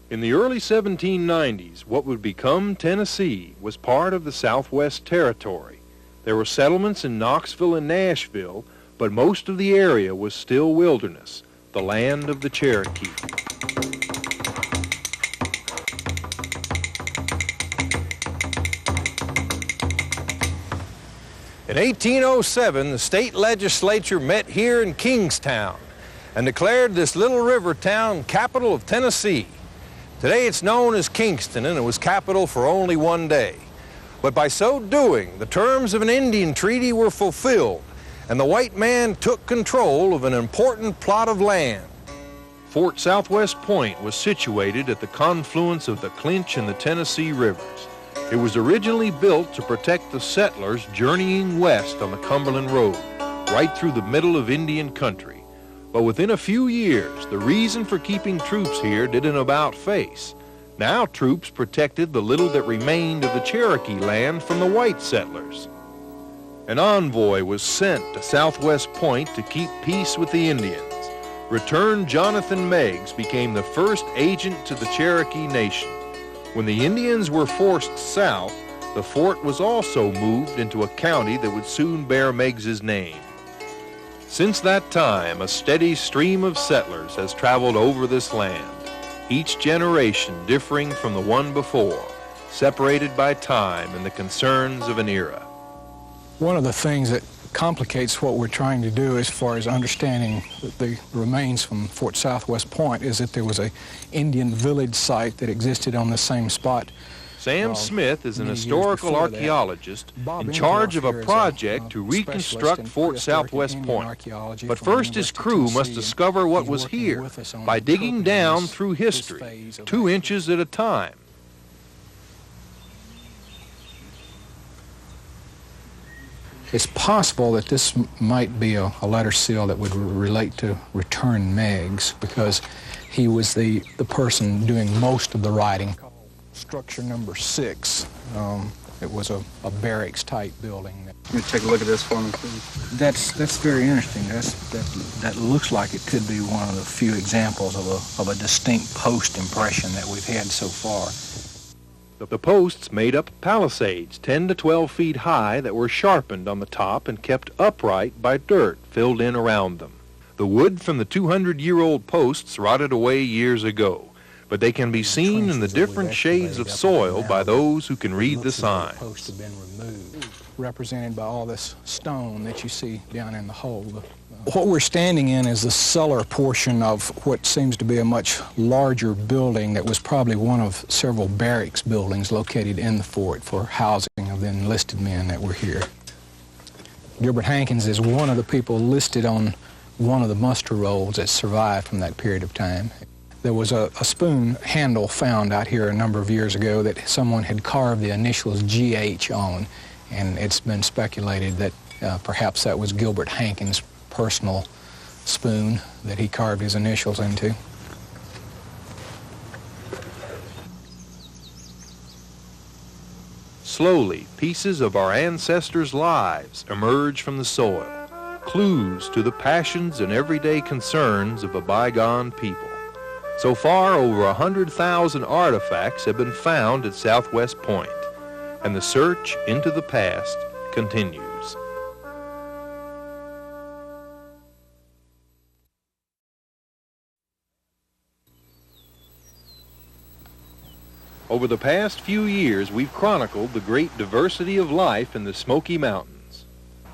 In the early 1790s, what would become Tennessee was part of the Southwest Territory. There were settlements in Knoxville and Nashville, but most of the area was still wilderness, the land of the Cherokee. In 1807, the state legislature met here in Kingstown and declared this little river town capital of Tennessee. Today it's known as Kingston, and it was capital for only one day. But by so doing, the terms of an Indian treaty were fulfilled, and the white man took control of an important plot of land. Fort Southwest Point was situated at the confluence of the Clinch and the Tennessee rivers. It was originally built to protect the settlers journeying west on the Cumberland Road, right through the middle of Indian country. But within a few years, the reason for keeping troops here did an about-face. Now troops protected the little that remained of the Cherokee land from the white settlers. An envoy was sent to Southwest Point to keep peace with the Indians. Returned Jonathan Meigs became the first agent to the Cherokee Nation. When the Indians were forced south, the fort was also moved into a county that would soon bear Meigs's name. Since that time, a steady stream of settlers has traveled over this land, each generation differing from the one before, separated by time and the concerns of an era. One of the things that complicates what we're trying to do as far as understanding the remains from Fort Southwest Point is that there was an Indian village site that existed on the same spot. Sam Smith is an historical archaeologist in charge of a project to reconstruct Fort Southwest Point. But first his crew must discover what was here by digging down through history, 2 inches at a time. It's possible that this might be a letter seal that would relate to Return Meigs, because he was the person doing most of the writing. Structure number 6. It was a barracks-type building. Can you take a look at this for me, please? That's very interesting. That looks like it could be one of the few examples of a distinct post impression that we've had so far. The posts made up palisades 10 to 12 feet high that were sharpened on the top and kept upright by dirt filled in around them. The wood from the 200-year-old posts rotted away years ago, but they can be seen in the different shades of soil by those who can read the signs. Posts have been removed, represented by all this stone that you see down in the hole. What we're standing in is the cellar portion of what seems to be a much larger building that was probably one of several barracks buildings located in the fort for housing of the enlisted men that were here. Gilbert Hankins is one of the people listed on one of the muster rolls that survived from that period of time. There was a spoon handle found out here a number of years ago that someone had carved the initials GH on, and it's been speculated that perhaps that was Gilbert Hankins' personal spoon that he carved his initials into. Slowly, pieces of our ancestors' lives emerge from the soil, clues to the passions and everyday concerns of a bygone people. So far, over 100,000 artifacts have been found at Southwest Point, and the search into the past continues. Over the past few years, we've chronicled the great diversity of life in the Smoky Mountains.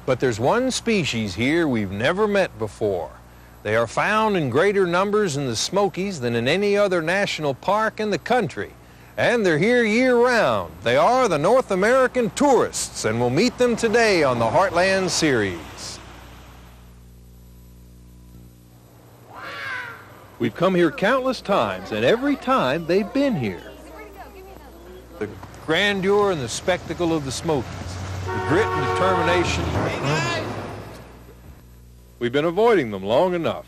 But there's one species here we've never met before. They are found in greater numbers in the Smokies than in any other national park in the country. And they're here year-round. They are the North American tourists, and we'll meet them today on the Heartland Series. We've come here countless times, and every time they've been here. The grandeur and the spectacle of the Smokies, the grit and determination. We've been avoiding them long enough.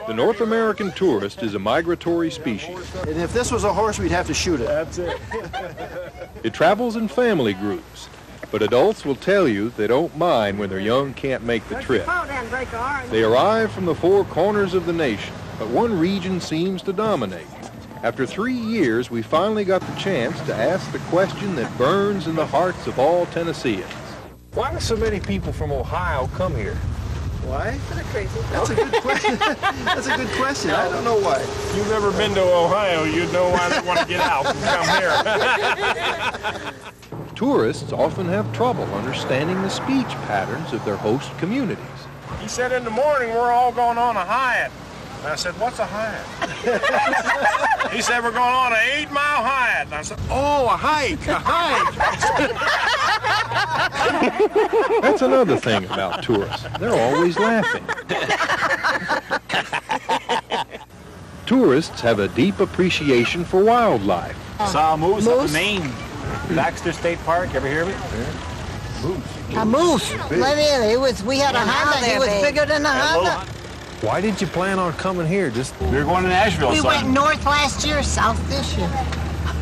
The North American tourist is a migratory species. And if this was a horse, we'd have to shoot it. That's it. It travels in family groups, but adults will tell you they don't mind when their young can't make the trip. They arrive from the 4 corners of the nation, but one region seems to dominate. After 3 years, we finally got the chance to ask the question that burns in the hearts of all Tennesseans. Why do so many people from Ohio come here? Why? That's a good question. That's a good question. I don't know why. If you've never been to Ohio, you'd know why they want to get out and come here. Tourists often have trouble understanding the speech patterns of their host communities. He said in the morning we're all going on a hike. And I said, what's a hike? He said, we're going on an 8-mile hike. And I said, oh, a hike, a hike. That's another thing about tourists. They're always laughing. Tourists have a deep appreciation for wildlife. Saw a moose up in Maine. Baxter State Park, ever hear of it? A moose. Let in. We had a Honda. It was bigger than a Honda. Why did you plan on coming here? We were going to Nashville. We went north last year, south this year.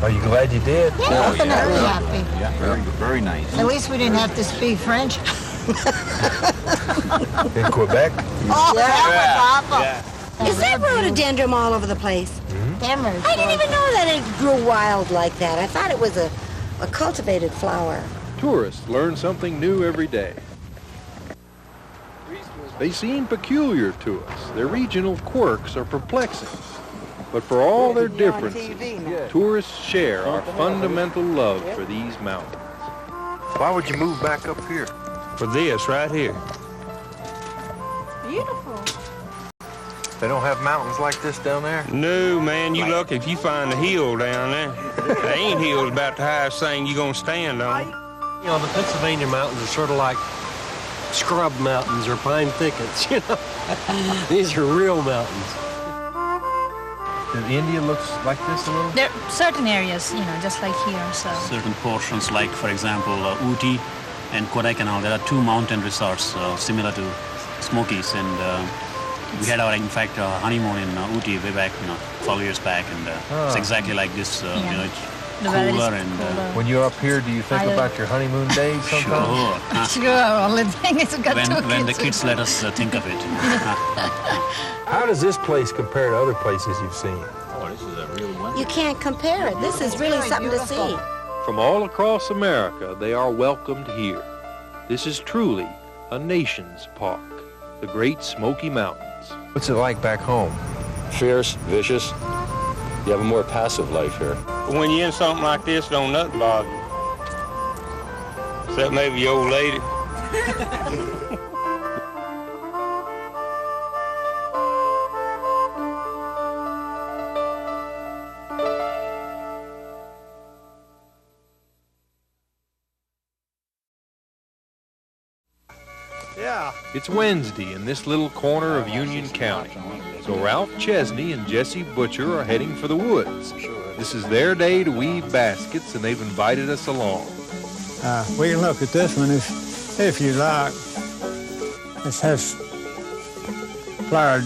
Are you glad you did? Yeah, definitely happy. Yeah, very nice. At least we didn't have to speak French. In Quebec? Oh, that was awful. Yeah. Is there rhododendron all over the place? Damn it. I didn't even know that it grew wild like that. I thought it was a cultivated flower. Tourists learn something new every day. They seem peculiar to us. Their regional quirks are perplexing. But for all their differences, tourists share our fundamental love for these mountains. Why would you move back up here? For this right here. Beautiful. They don't have mountains like this down there? No, man, you lucky if you find a hill down there. There ain't hills about the highest thing you're going to stand on. You know, the Pennsylvania mountains are sort of like scrub mountains or pine thickets, you know. These are real mountains. India looks like this a little? There are certain areas, you know, just like here, so. Certain portions, like, for example, Ooty and Kodaikanal, there are 2 mountain resorts similar to Smokies, and we had our, in fact, honeymoon in Ooty way back, 12 years back, and it's exactly like this, it's cooler and... When you're up here, do you think about your honeymoon days sometimes? Sure, only thing is got when the kids let us think of it. How does this place compare to other places you've seen? Oh, this is a real one. You can't compare it. This is really something to see. From all across America, they are welcomed here. This is truly a nation's park, the Great Smoky Mountains. What's it like back home? Fierce, vicious. You have a more passive life here. When you're in something like this, don't nothing bother you. Except maybe your old lady. Yeah. It's Wednesday in this little corner of Union County. So Ralph Chesney and Jesse Butcher are heading for the woods. This is their day to weave baskets, and they've invited us along. We can look at this one if you like. This has flowered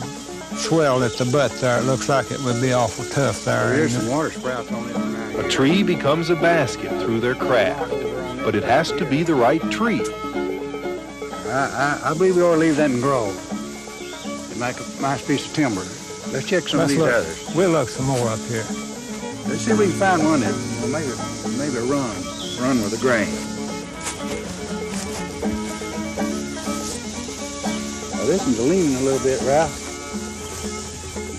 swell at the butt there. It looks like it would be awful tough there. There's some water sprouts on it. A tree becomes a basket through their craft, but it has to be the right tree. I believe we ought to leave that and grow. It make a nice piece of timber. Let's check some of these others. We'll look some more up here. Let's see if we can find one that maybe run with the grain. Now this one's leaning a little bit, Ralph.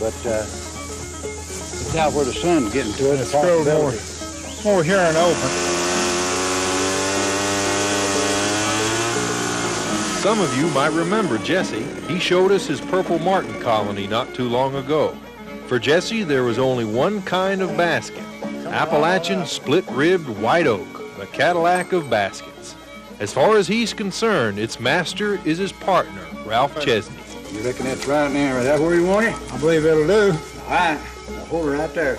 But it's out where the sun's getting to it. Let's go more here and open. Some of you might remember Jesse. He showed us his purple martin colony not too long ago. For Jesse, there was only one kind of basket, Appalachian split-ribbed white oak, the Cadillac of baskets. As far as he's concerned, its master is his partner, Ralph Chesney. You reckon that's right now? Is that where you want it? I believe it'll do. All right. Now hold it right there.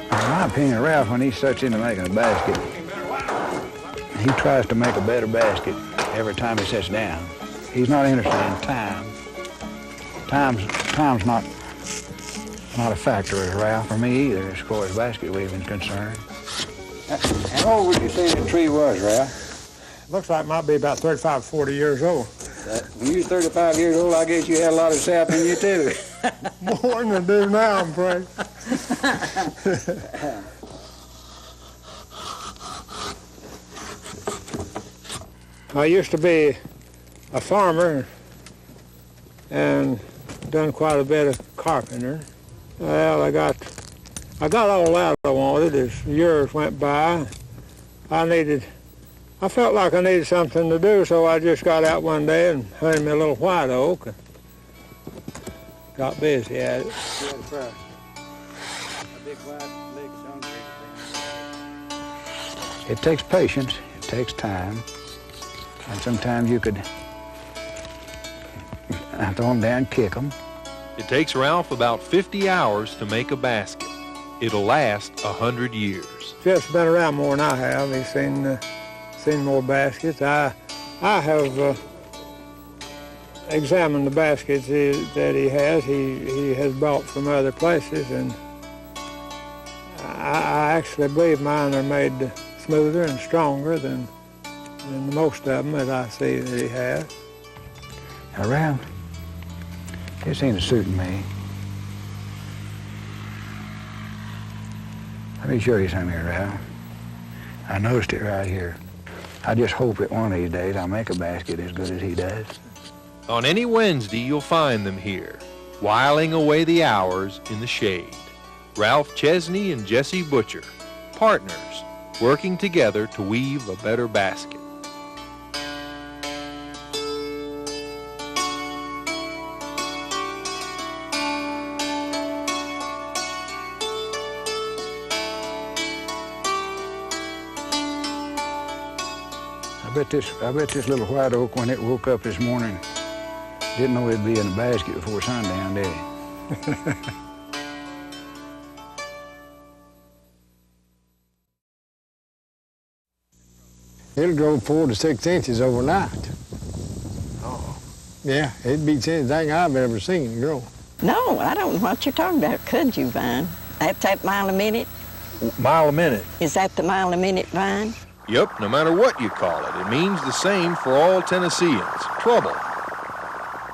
In my opinion, Ralph, when he sets into making a basket, he tries to make a better basket every time he sits down. He's not interested in time. Time's not a factor as Ralph or me either as far as basket weaving is concerned. How old would you say the tree was, Ralph? Looks like it might be about 35, 40 years old. When you were 35 years old, I guess you had a lot of sap in you, too. More than I do now, I'm afraid. I used to be a farmer and done quite a bit of carpenter. Well, I got all that I wanted as years went by. I felt like I needed something to do, so I just got out one day and hunted me a little white oak and got busy at it. It takes patience, it takes time, and sometimes you could throw them down, kick them. It takes Ralph about 50 hours to make a basket. It'll last 100 years. Jeff's been around more than I have. He's seen more baskets. I have examined the baskets that he has. He has bought from other places, and I actually believe mine are made smoother and stronger than most of them that I see that he has. Now, Ralph, this ain't suiting me. Let me show you something here, Ralph. I noticed it right here. I just hope that one of these days I'll make a basket as good as he does. On any Wednesday, you'll find them here, whiling away the hours in the shade. Ralph Chesney and Jesse Butcher, partners, working together to weave a better basket. I bet this little white oak, when it woke up this morning, didn't know it'd be in a basket before sundown, did it? It'll grow 4 to 6 inches overnight. Oh. Yeah, it beats anything I've ever seen grow. No, I don't know what you're talking about. Kudzu vine. That's that mile a minute? Mile a minute. Is that the mile a minute vine? Yep, no matter what you call it, it means the same for all Tennesseans, trouble.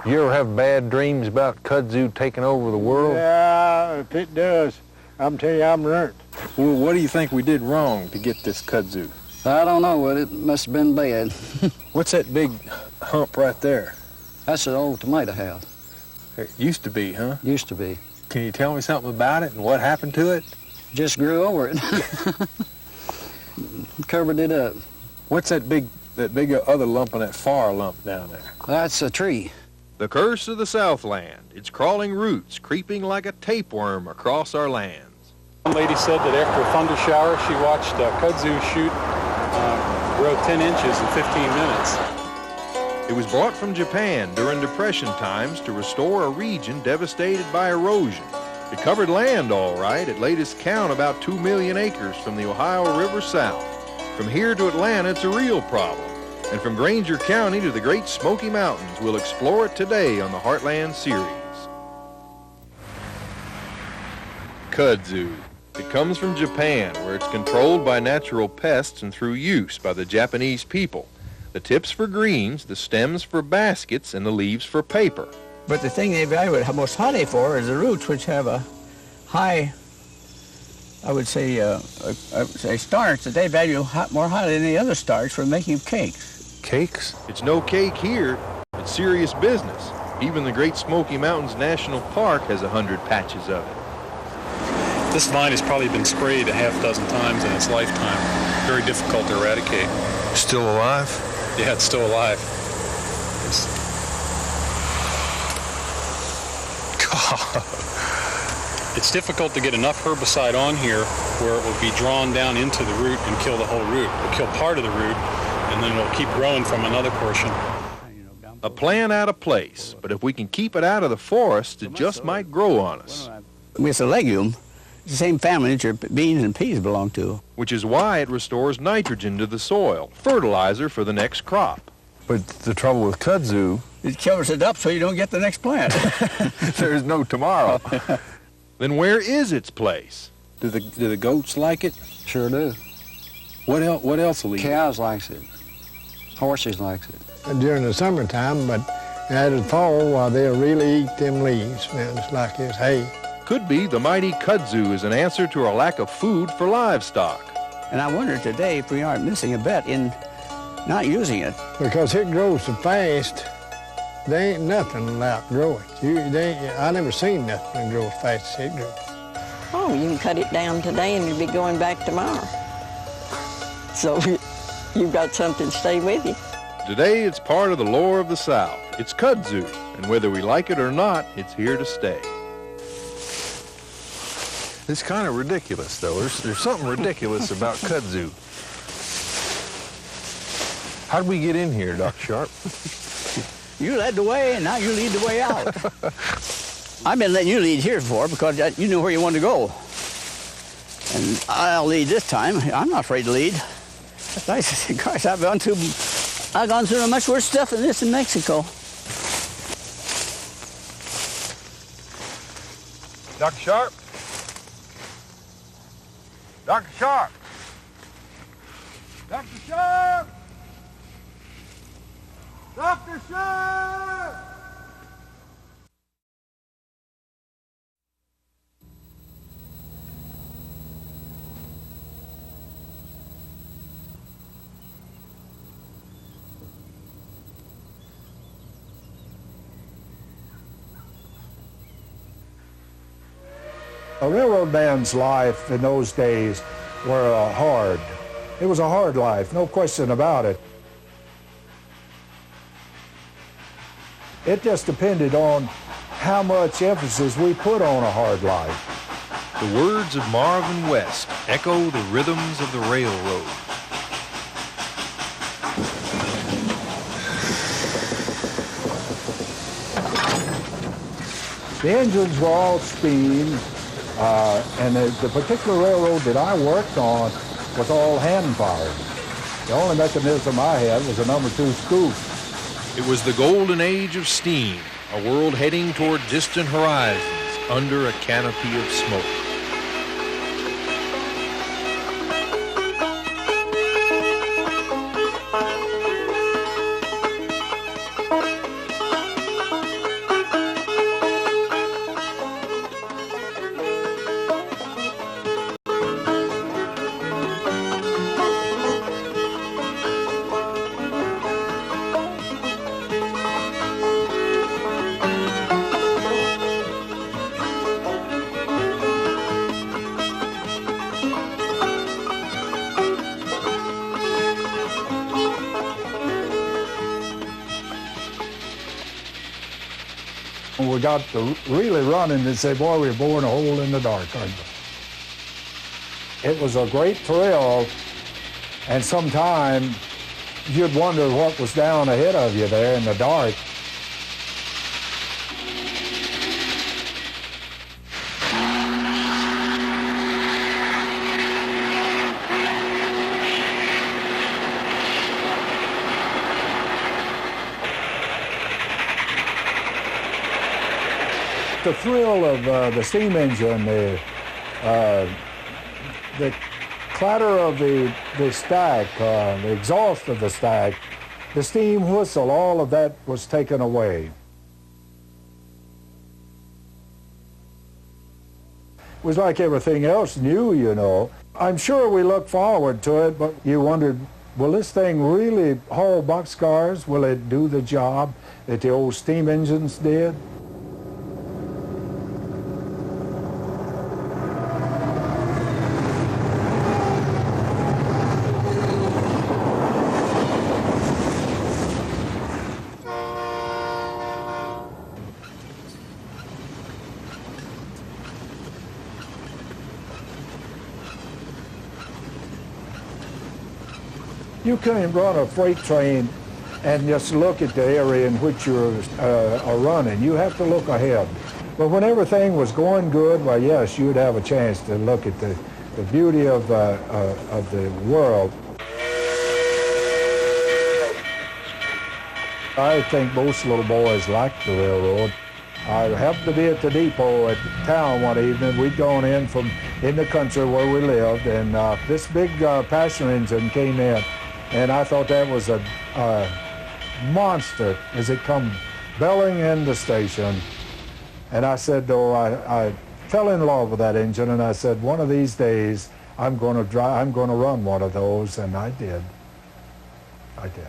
You ever have bad dreams about kudzu taking over the world? Yeah, if it does, I'm telling you, I'm learned. Well, what do you think we did wrong to get this kudzu? I don't know, but it must have been bad. What's that big hump right there? That's an old tomato house. It used to be, huh? Used to be. Can you tell me something about it and what happened to it? Just grew over it. Covered it up. What's that big other lump and that far lump down there? That's a tree. The curse of the Southland. It's crawling roots, creeping like a tapeworm across our lands. One lady said that after a thunder shower, she watched kudzu shoot grow 10 inches in 15 minutes. It was brought from Japan during Depression times to restore a region devastated by erosion. It covered land, all right, at latest count about 2 million acres from the Ohio River south. From here to Atlanta, it's a real problem. And from Granger County to the Great Smoky Mountains, we'll explore it today on the Heartland Series. Kudzu. It comes from Japan, where it's controlled by natural pests and through use by the Japanese people. The tips for greens, the stems for baskets, and the leaves for paper. But the thing they value it most highly for is the roots, which have a high, I would say starch that they value more highly than any other starch for making cakes. Cakes? It's no cake here. It's serious business. Even the Great Smoky Mountains National Park has 100 patches of it. This vine has probably been sprayed a half dozen times in its lifetime. Very difficult to eradicate. Still alive? Yeah, it's still alive. It's difficult to get enough herbicide on here where it will be drawn down into the root and kill the whole root. It'll kill part of the root, and then it'll keep growing from another portion. A plant out of place, but if we can keep it out of the forest, it just might grow on us. It's a legume. It's the same family that your beans and peas belong to. Which is why it restores nitrogen to the soil, fertilizer for the next crop. But the trouble with kudzu... It covers it up so you don't get the next plant. There's no tomorrow. Then where is its place? Do the goats like it? Sure do. What else will eat? Cows likes it. Horses likes it. during the summertime, but out of the fall, well, they'll really eat them leaves. Man, it's like it's hay. Could be the mighty kudzu is an answer to our lack of food for livestock. And I wonder today if we aren't missing a bet in not using it. Because it grows so fast, there ain't nothing to outgrow it. I never seen nothing that grows as fast as it grows. Oh, you can cut it down today and you'll be going back tomorrow. So you've got something to stay with you. Today, it's part of the lore of the South. It's kudzu, and whether we like it or not, it's here to stay. It's kind of ridiculous, though. There's something ridiculous about kudzu. How did we get in here, Dr. Sharp? You led the way, and now you lead the way out. I've been letting you lead here before because you knew where you wanted to go. And I'll lead this time. I'm not afraid to lead. Gosh, I've gone through much worse stuff than this in Mexico. Dr. Sharp? Dr. Sharp? Dr. Sharp? Dr. Sharp! A railroad man's life in those days were hard. It was a hard life, no question about it. It just depended on how much emphasis we put on a hard life. The words of Marvin West echo the rhythms of the railroad. The engines were all steam. And the particular railroad that I worked on was all hand-fired. The only mechanism I had was a number 2 scoop. It was the golden age of steam, a world heading toward distant horizons under a canopy of smoke. When we got to really running, they said, boy, we were boring a hole in the dark, aren't we? It was a great thrill, and sometimes you'd wonder what was down ahead of you there in the dark. The thrill of the steam engine, the clatter of the stack, the exhaust of the stack, the steam whistle, all of that was taken away. It was like everything else new, you know. I'm sure we looked forward to it, but you wondered, will this thing really haul boxcars? Will it do the job that the old steam engines did? You can't run a freight train and just look at the area in which you're running. You have to look ahead. But when everything was going good, well, yes, you'd have a chance to look at the beauty of the world. I think most little boys like the railroad. I happened to be at the depot at town one evening. We'd gone in from in the country where we lived, and this big passenger engine came in. And I thought that was a monster as it come belling in the station. And I said, oh, I fell in love with that engine, and I said, one of these days I'm going to run one of those, and I did. I did.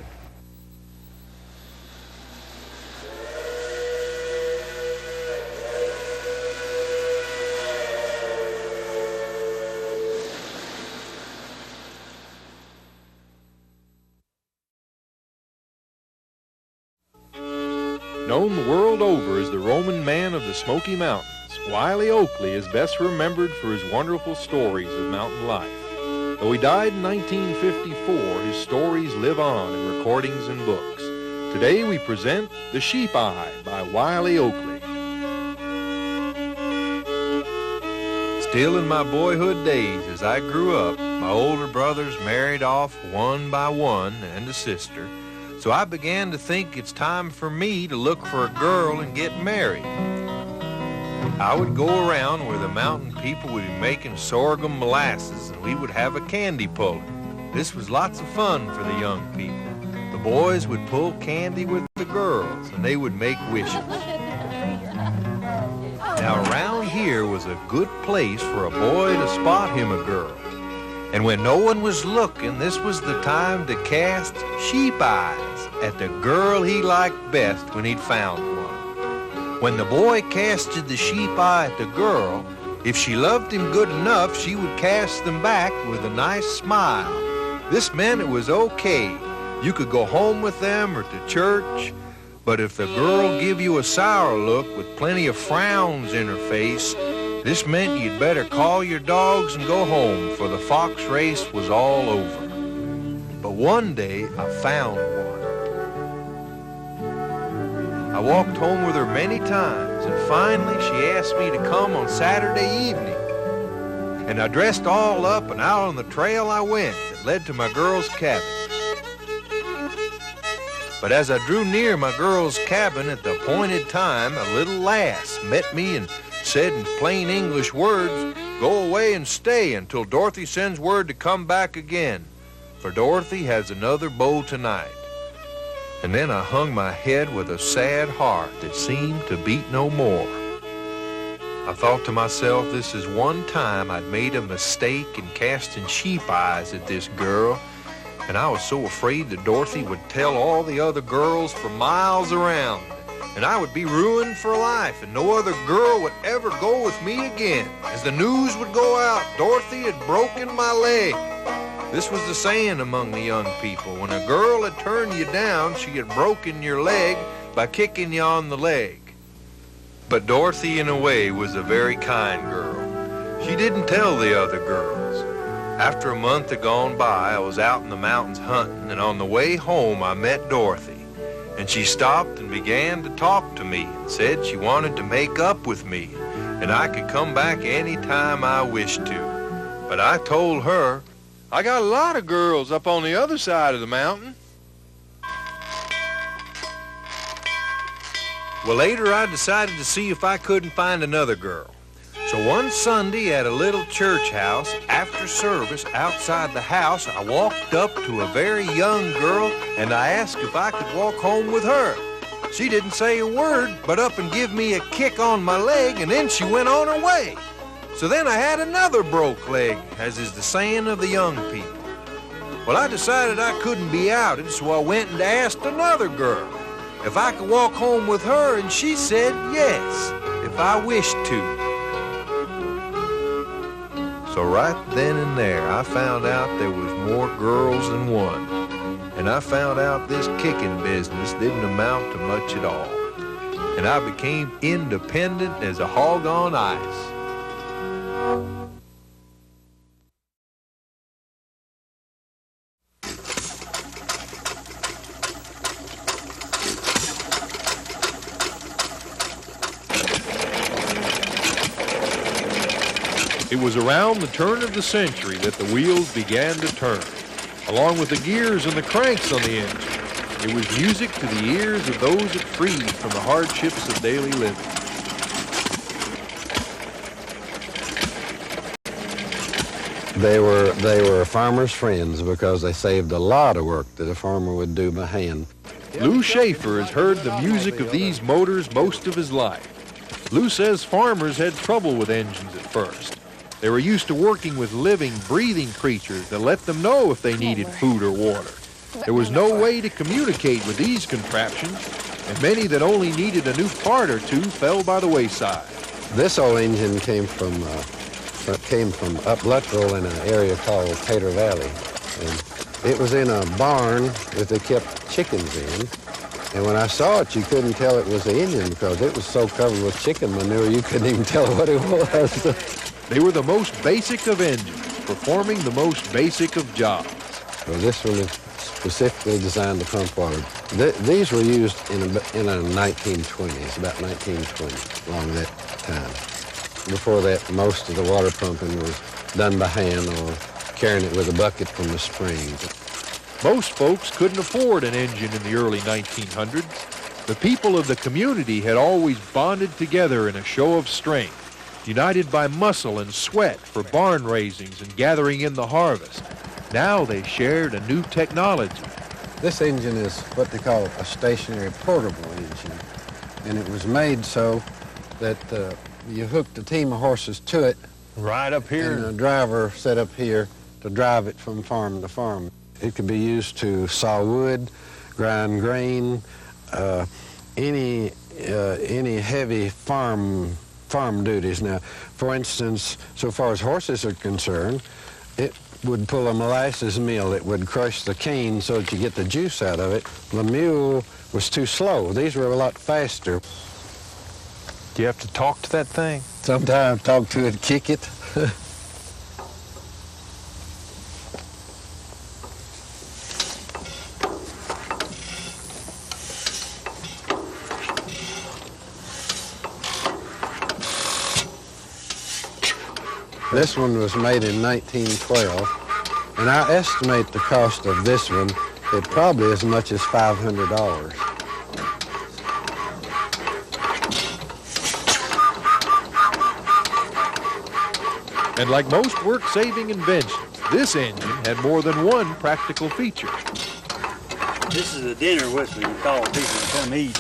Known the world over as the Roman man of the Smoky Mountains, Wiley Oakley is best remembered for his wonderful stories of mountain life. Though he died in 1954, his stories live on in recordings and books. Today we present The Sheep Eye by Wiley Oakley. Still in my boyhood days as I grew up, my older brothers married off one by one and a sister. So I began to think it's time for me to look for a girl and get married. I would go around where the mountain people would be making sorghum molasses, and we would have a candy puller. This was lots of fun for the young people. The boys would pull candy with the girls, and they would make wishes. Now around here was a good place for a boy to spot him a girl. And when no one was looking, this was the time to cast sheep eyes at the girl he liked best when he'd found one. When the boy casted the sheep eye at the girl, if she loved him good enough, she would cast them back with a nice smile. This meant it was okay. You could go home with them or to church. But if the girl give you a sour look with plenty of frowns in her face, this meant you'd better call your dogs and go home, for the fox race was all over. But one day, I found one. I walked home with her many times, and finally she asked me to come on Saturday evening. And I dressed all up, and out on the trail I went that led to my girl's cabin. But as I drew near my girl's cabin at the appointed time, a little lass met me and said in plain English words, "Go away and stay until Dorothy sends word to come back again, for Dorothy has another beau tonight." And then I hung my head with a sad heart that seemed to beat no more. I thought to myself, this is one time I'd made a mistake in casting sheep eyes at this girl, and I was so afraid that Dorothy would tell all the other girls for miles around, and I would be ruined for life, and no other girl would ever go with me again. As the news would go out, Dorothy had broken my leg. This was the saying among the young people. When a girl had turned you down, she had broken your leg by kicking you on the leg. But Dorothy, in a way, was a very kind girl. She didn't tell the other girls. After a month had gone by, I was out in the mountains hunting, and on the way home I met Dorothy. And she stopped and began to talk to me and said she wanted to make up with me, and I could come back any time I wished to. But I told her, "I got a lot of girls up on the other side of the mountain." Well, later I decided to see if I couldn't find another girl. So one Sunday at a little church house, after service outside the house, I walked up to a very young girl and I asked if I could walk home with her. She didn't say a word, but up and give me a kick on my leg, and then she went on her way. So then I had another broke leg, as is the saying of the young people. Well, I decided I couldn't be outed, so I went and asked another girl if I could walk home with her, and she said yes, if I wished to. So right then and there, I found out there was more girls than one. And I found out this kicking business didn't amount to much at all. And I became independent as a hog on ice. It was around the turn of the century that the wheels began to turn, along with the gears and the cranks on the engine. It was music to the ears of those that freed from the hardships of daily living. They were farmers' friends because they saved a lot of work that a farmer would do by hand. Lou Schaefer has heard the music of these motors most of his life. Lou says farmers had trouble with engines at first. They were used to working with living, breathing creatures that let them know if they needed food or water. There was no way to communicate with these contraptions, and many that only needed a new part or two fell by the wayside. This old engine came from up Luttrell in an area called Tater Valley. And it was in a barn that they kept chickens in. And when I saw it, you couldn't tell it was the engine because it was so covered with chicken manure you couldn't even tell what it was. They were the most basic of engines, performing the most basic of jobs. Well, this one is specifically designed to pump water. These were used in the 1920s, about 1920, along that time. Before that, most of the water pumping was done by hand or carrying it with a bucket from the spring. Most folks couldn't afford an engine in the early 1900s. The people of the community had always bonded together in a show of strength, united by muscle and sweat for barn raisings and gathering in the harvest. Now they shared a new technology. This engine is what they call a stationary portable engine, and it was made so that you hooked a team of horses to it. Right up here. And a driver set up here to drive it from farm to farm. It could be used to saw wood, grind grain, any heavy farm duties. Now, for instance, so far as horses are concerned, it would pull a molasses mill. It would crush the cane so that you get the juice out of it. The mule was too slow. These were a lot faster. Do you have to talk to that thing? Sometimes talk to it, kick it. This one was made in 1912, and I estimate the cost of this one at probably as much as $500. And like most work-saving inventions, this engine had more than one practical feature. This is a dinner whistle. You call people to come eat.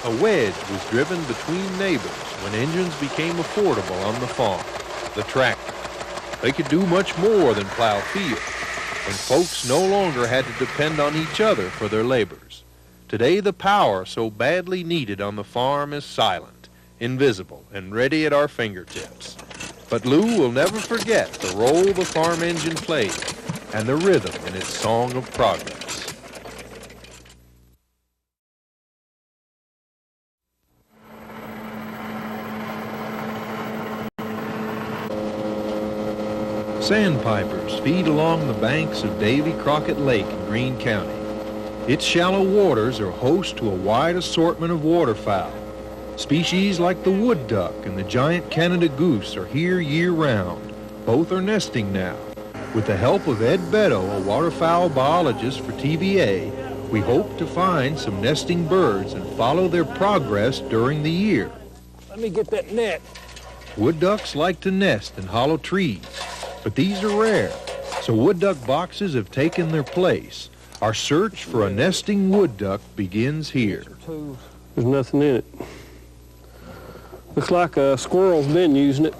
A wedge was driven between neighbors when engines became affordable on the farm, the tractor. They could do much more than plow fields, and folks no longer had to depend on each other for their labors. Today, the power so badly needed on the farm is silent, invisible, and ready at our fingertips. But Lou will never forget the role the farm engine played and the rhythm in its song of progress. Sandpipers feed along the banks of Davy Crockett Lake in Greene County. Its shallow waters are host to a wide assortment of waterfowl. Species like the wood duck and the giant Canada goose are here year-round. Both are nesting now. With the help of Ed Beddoe, a waterfowl biologist for TVA, we hope to find some nesting birds and follow their progress during the year. Let me get that net. Wood ducks like to nest in hollow trees, but these are rare, so wood duck boxes have taken their place. Our search for a nesting wood duck begins here. There's nothing in it. Looks like a squirrel's been using it.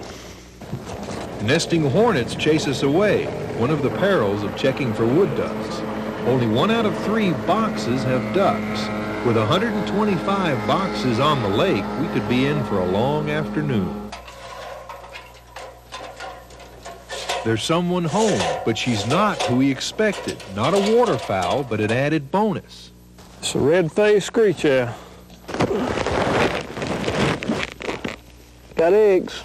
Nesting hornets chase us away, one of the perils of checking for wood ducks. Only 1 out of 3 boxes have ducks. With 125 boxes on the lake, we could be in for a long afternoon. There's someone home, but she's not who we expected. Not a waterfowl, but an added bonus. It's a red-faced screech owl. Got eggs.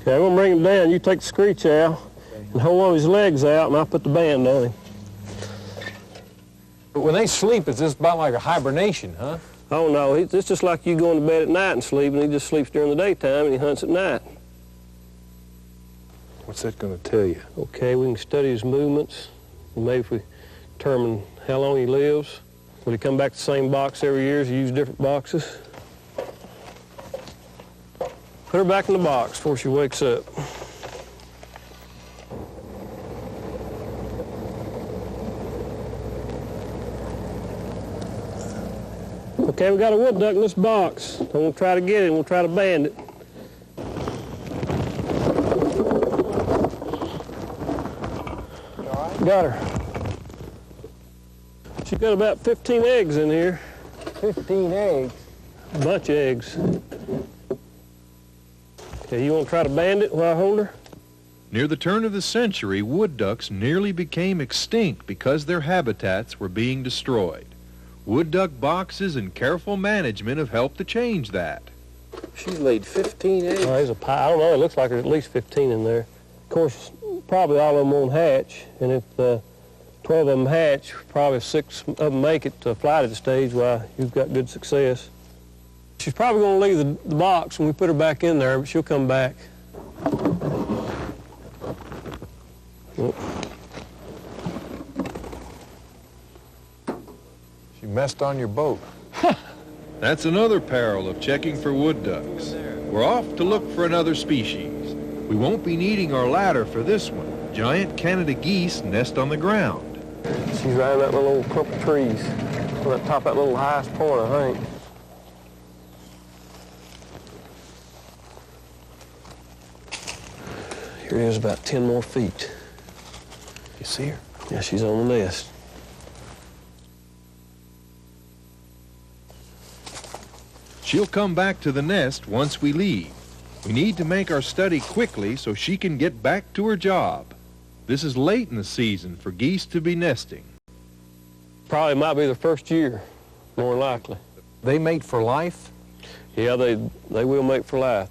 Okay, I'm gonna bring him down. You take the screech owl and hold one of his legs out, and I'll put the band on him. But when they sleep, it's just about like a hibernation, huh? Oh, no, it's just like you going to bed at night and sleep, and he just sleeps during the daytime, and he hunts at night. What's that going to tell you? Okay, we can study his movements, and maybe if we determine how long he lives. Will he come back to the same box every year? Does he use different boxes? Put her back in the box before she wakes up. Okay, we got a wood duck in this box. I'm gonna try to get it, and we'll try to band it. Got her. She's got about 15 eggs in here. 15 eggs? A bunch of eggs. Okay, you want to try to band it while I hold her? Near the turn of the century, wood ducks nearly became extinct because their habitats were being destroyed. Wood duck boxes and careful management have helped to change that. She's laid 15 eggs. Oh, there's a pie. I don't know, it looks like there's at least 15 in there. Of course, probably all of them won't hatch, and if 12 of them hatch, probably 6 of them make it to flighted stage while you've got good success. She's probably going to leave the box when we put her back in there, but she'll come back. Oh. She messed on your boat. That's another peril of checking for wood ducks. We're off to look for another species. We won't be needing our ladder for this one. Giant Canada geese nest on the ground. She's right in that little clump of trees, on the top of that little highest point, I think. Here it is, about 10 more feet. You see her? Yeah, she's on the nest. She'll come back to the nest once we leave. We need to make our study quickly so she can get back to her job. This is late in the season for geese to be nesting. Probably might be the first year, more than likely. They mate for life? Yeah, they will mate for life.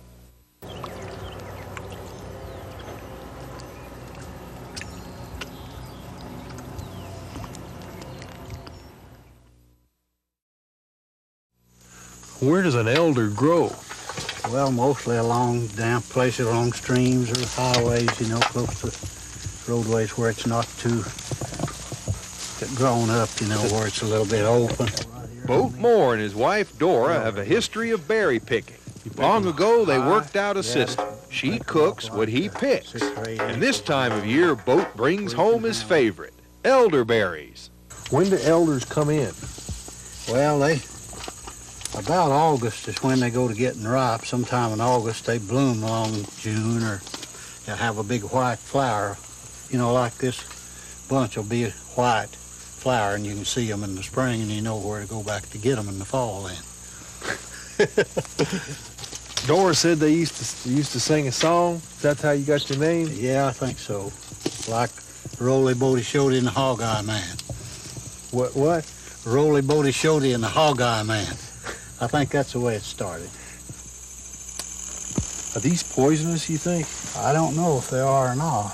Where does an elder grow? Well, mostly along damp places, along streams or highways, you know, close to roadways where it's not too grown up, you know, where it's a little bit open. Boat Moore and his wife Dora have a history of berry picking. Long ago, they worked out a system. She cooks what he picks. And this time of year, Boat brings home his favorite, elderberries. When do elders come in? Well, about August is when they go to getting ripe. Sometime in August, they bloom along June, or they'll have a big white flower. You know, like this bunch will be a white flower, and you can see them in the spring, and you know where to go back to get them in the fall then. Dora said they used to sing a song. Is that how you got your name? Yeah, I think so. Like Roly Bodie Shody and the Hog-Eye Man. What? Roly Bodie Shody and the Hog-Eye Man. I think that's the way it started. Are these poisonous, you think? I don't know if they are or not.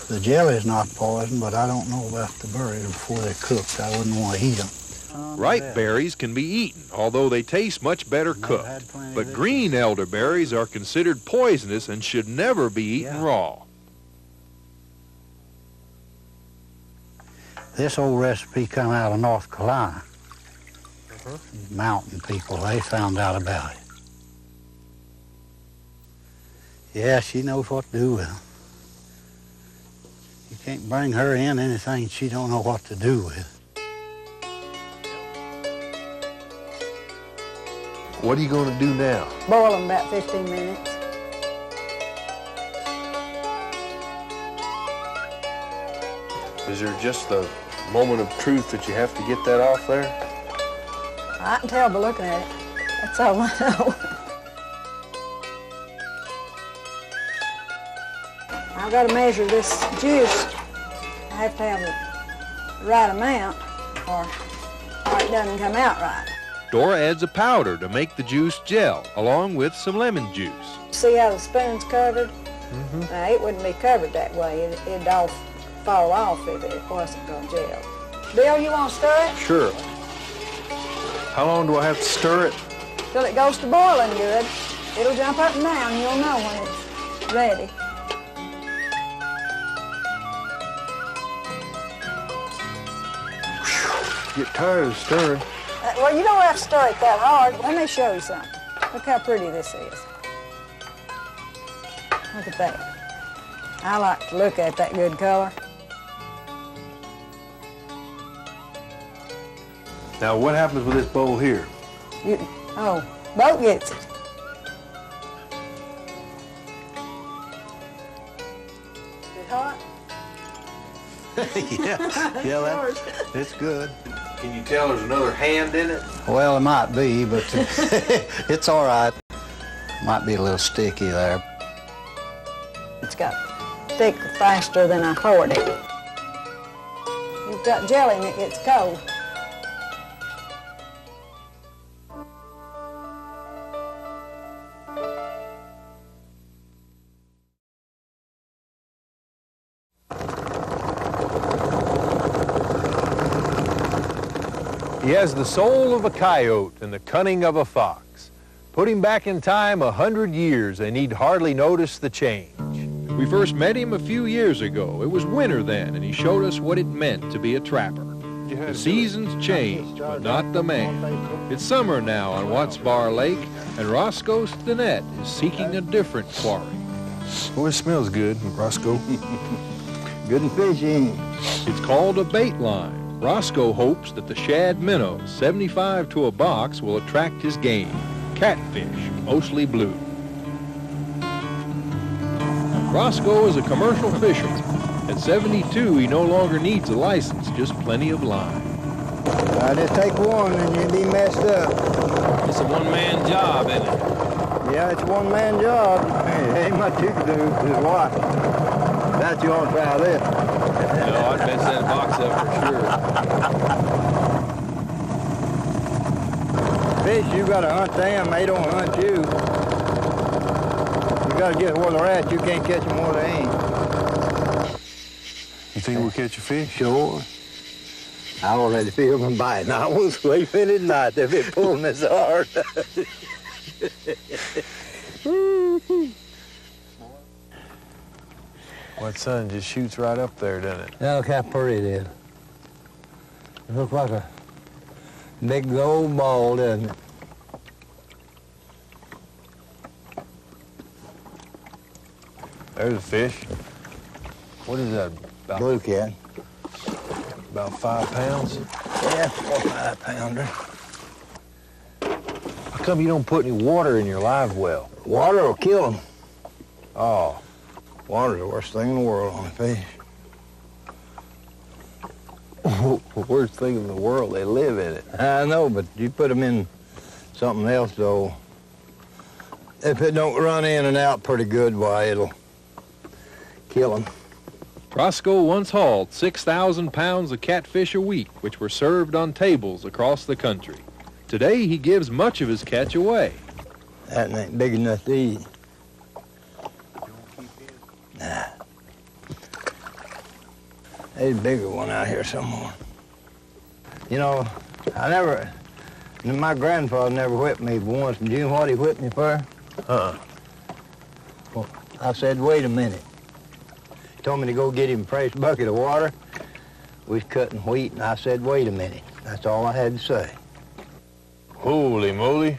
The jelly's not poison, but I don't know about the berries before they're cooked. I wouldn't want to eat them. Ripe berries can be eaten, although they taste much better cooked. But green elderberries are considered poisonous and should never be eaten raw. This old recipe come out of North Carolina. Mountain people, they found out about it. Yeah, she knows what to do with them. You can't bring her in anything she don't know what to do with. What are you going to do now? Boil them about 15 minutes. Is there just a moment of truth that you have to get that off there? I can tell by looking at it. That's all I know. I've got to measure this juice. I have to have the right amount or it doesn't come out right. Dora adds a powder to make the juice gel, along with some lemon juice. See how the spoon's covered? Now, it wouldn't be covered that way. It'd all fall off if it wasn't going to gel. Bill, you want to stir it? Sure. How long do I have to stir it? Till it goes to boiling good. It'll jump up and down. You'll know when it's ready. Get tired of stirring. Well, you don't have to stir it that hard. Let me show you something. Look how pretty this is. Look at that. I like to look at that good color. Now, what happens with this bowl here? Boat gets it. Is it hot? Yeah, it's good. Can you tell there's another hand in it? Well, it might be, but it's all right. Might be a little sticky there. It's got thick faster than I poured it. You've got jelly and it gets cold. He has the soul of a coyote and the cunning of a fox. Put him back in time 100 years and he'd hardly notice the change. We first met him a few years ago. It was winter then, and he showed us what it meant to be a trapper. The seasons change, but not the man. It's summer now on Watts Bar Lake, and Roscoe Stinnett is seeking a different quarry. Oh, it smells good, Roscoe. Good and fishy. It's called a bait line. Roscoe hopes that the shad minnow, 75 to a box, will attract his game. Catfish, mostly blue. Roscoe is a commercial fisherman. At 72, he no longer needs a license, just plenty of line. I just take one and you'll be messed up. It's a one-man job, isn't it? Yeah, it's a one-man job. Hey, ain't much you can do, just watch. That you want to try this. No, I'd mess that box up for sure. Fish, you got to hunt them, they don't hunt you. You got to get where they're at, you can't catch them where they ain't. You think we'll catch a fish? Sure. I already feel them biting. I won't sleep in at night if it pulling this hard. That sun just shoots right up there, doesn't it? Look how pretty it is. It looks like a big gold ball, doesn't it? There's a fish. What is that? About, blue cat. About 5 pounds? Yeah, 4 or 5 pounder. How come you don't put any water in your live well? Water will kill them. Oh. Water's the worst thing in the world on a fish. Worst thing in the world, they live in it. I know, but you put them in something else, though. If it don't run in and out pretty good, why, it'll kill them. Roscoe once hauled 6,000 pounds of catfish a week, which were served on tables across the country. Today, he gives much of his catch away. That ain't big enough to eat. Nah. There's a bigger one out here somewhere. You know, my grandfather never whipped me but once. Do you know what he whipped me for? Well, I said, wait a minute. He told me to go get him a fresh bucket of water. We was cutting wheat, and I said, wait a minute. That's all I had to say. Holy moly.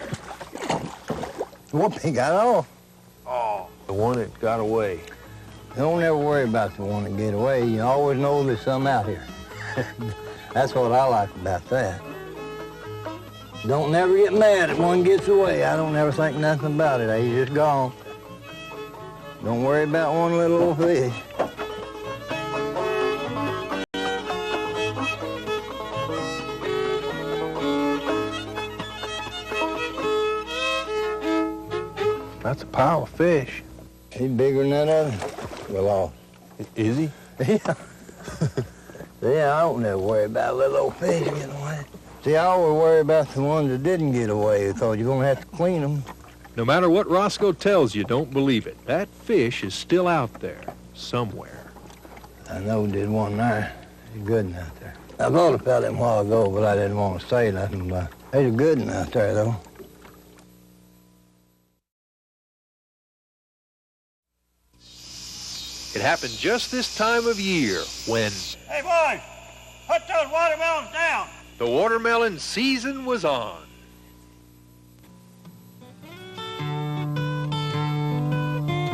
The one he got off. Oh, the one that got away. Don't ever worry about the one that get away. You always know there's some out here. That's what I like about that. Don't never get mad if one gets away. I don't ever think nothing about it. He's just gone. Don't worry about one little old fish. That's a pile of fish. He's bigger than that other. Well, is he? Yeah. Yeah, I don't never worry about little old fish getting away. See, I always worry about the ones that didn't get away because you're going to have to clean them. No matter what Roscoe tells you, don't believe it. That fish is still out there, somewhere. I know there's one there. He's good out there. I thought about him a while ago, but I didn't want to say nothing. But They're good one out there, though. It happened just this time of year when Hey, boys, put those watermelons down. the watermelon season was on.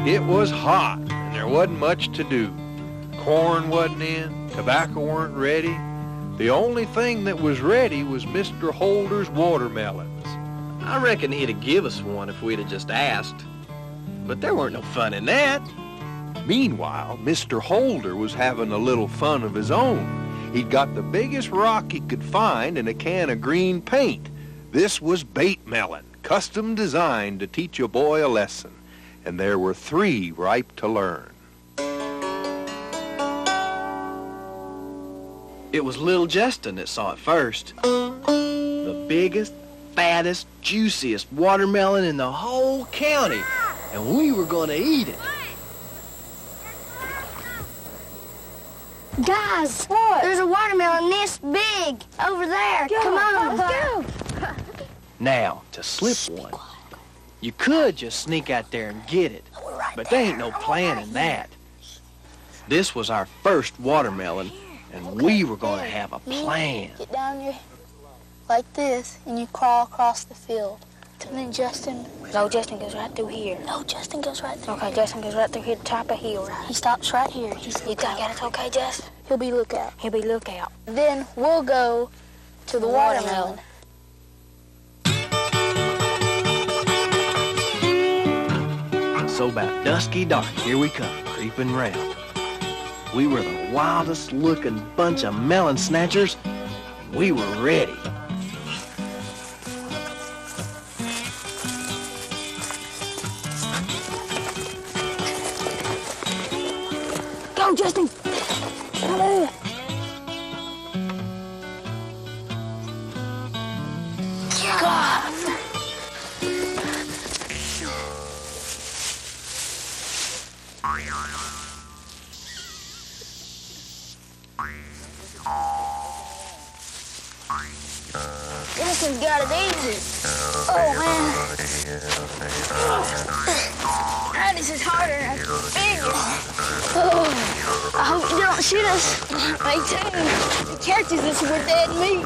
It was hot, and there wasn't much to do. Corn wasn't in, tobacco weren't ready. The only thing that was ready was Mr. Holder's watermelons. I reckon he'd have give us one if we'd have just asked. But there weren't no fun in that. Meanwhile, Mr. Holder was having a little fun of his own. He'd got the biggest rock he could find in a can of green paint. This was bait melon, custom designed to teach a boy a lesson. And there were 3 ripe to learn. It was little Justin that saw it first. The biggest, fattest, juiciest watermelon in the whole county. And we were gonna eat it. Guys, there's a watermelon this big over there. Come on, let's go. Now, to slip one, you could just sneak out there and get it. But there ain't no plan in that. This was our first watermelon, and we were gonna have a plan. Get down here like this, and you crawl across the field. And then Justin... No, Justin goes right through here. No, Justin goes right through here. Justin goes right through here, top of hill. Right? He stops right here. You think it's okay, Justin? He'll be lookout. He'll be lookout. Then we'll go to the watermelon. So about dusky dark, here we come, creeping round. We were the wildest looking bunch of melon snatchers. We were ready. Go, Justin! Come on. God! Justin's got it easy. Oh, man. God, this is harder. I figured. Oh, I hope you don't shoot us. Me too. If he catches us, we're dead meat.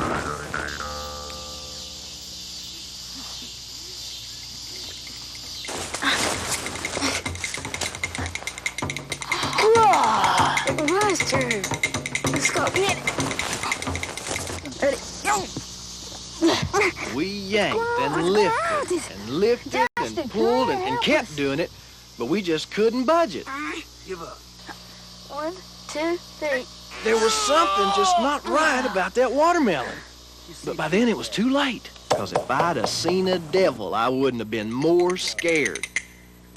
It was turn. Let's go get it. Ready, go. We yanked and lifted and pulled and kept doing it, but we just couldn't budge it. Give up. 1, 2, 3. There was something just not right about that watermelon. But by then it was too late, because if I'd have seen a devil, I wouldn't have been more scared.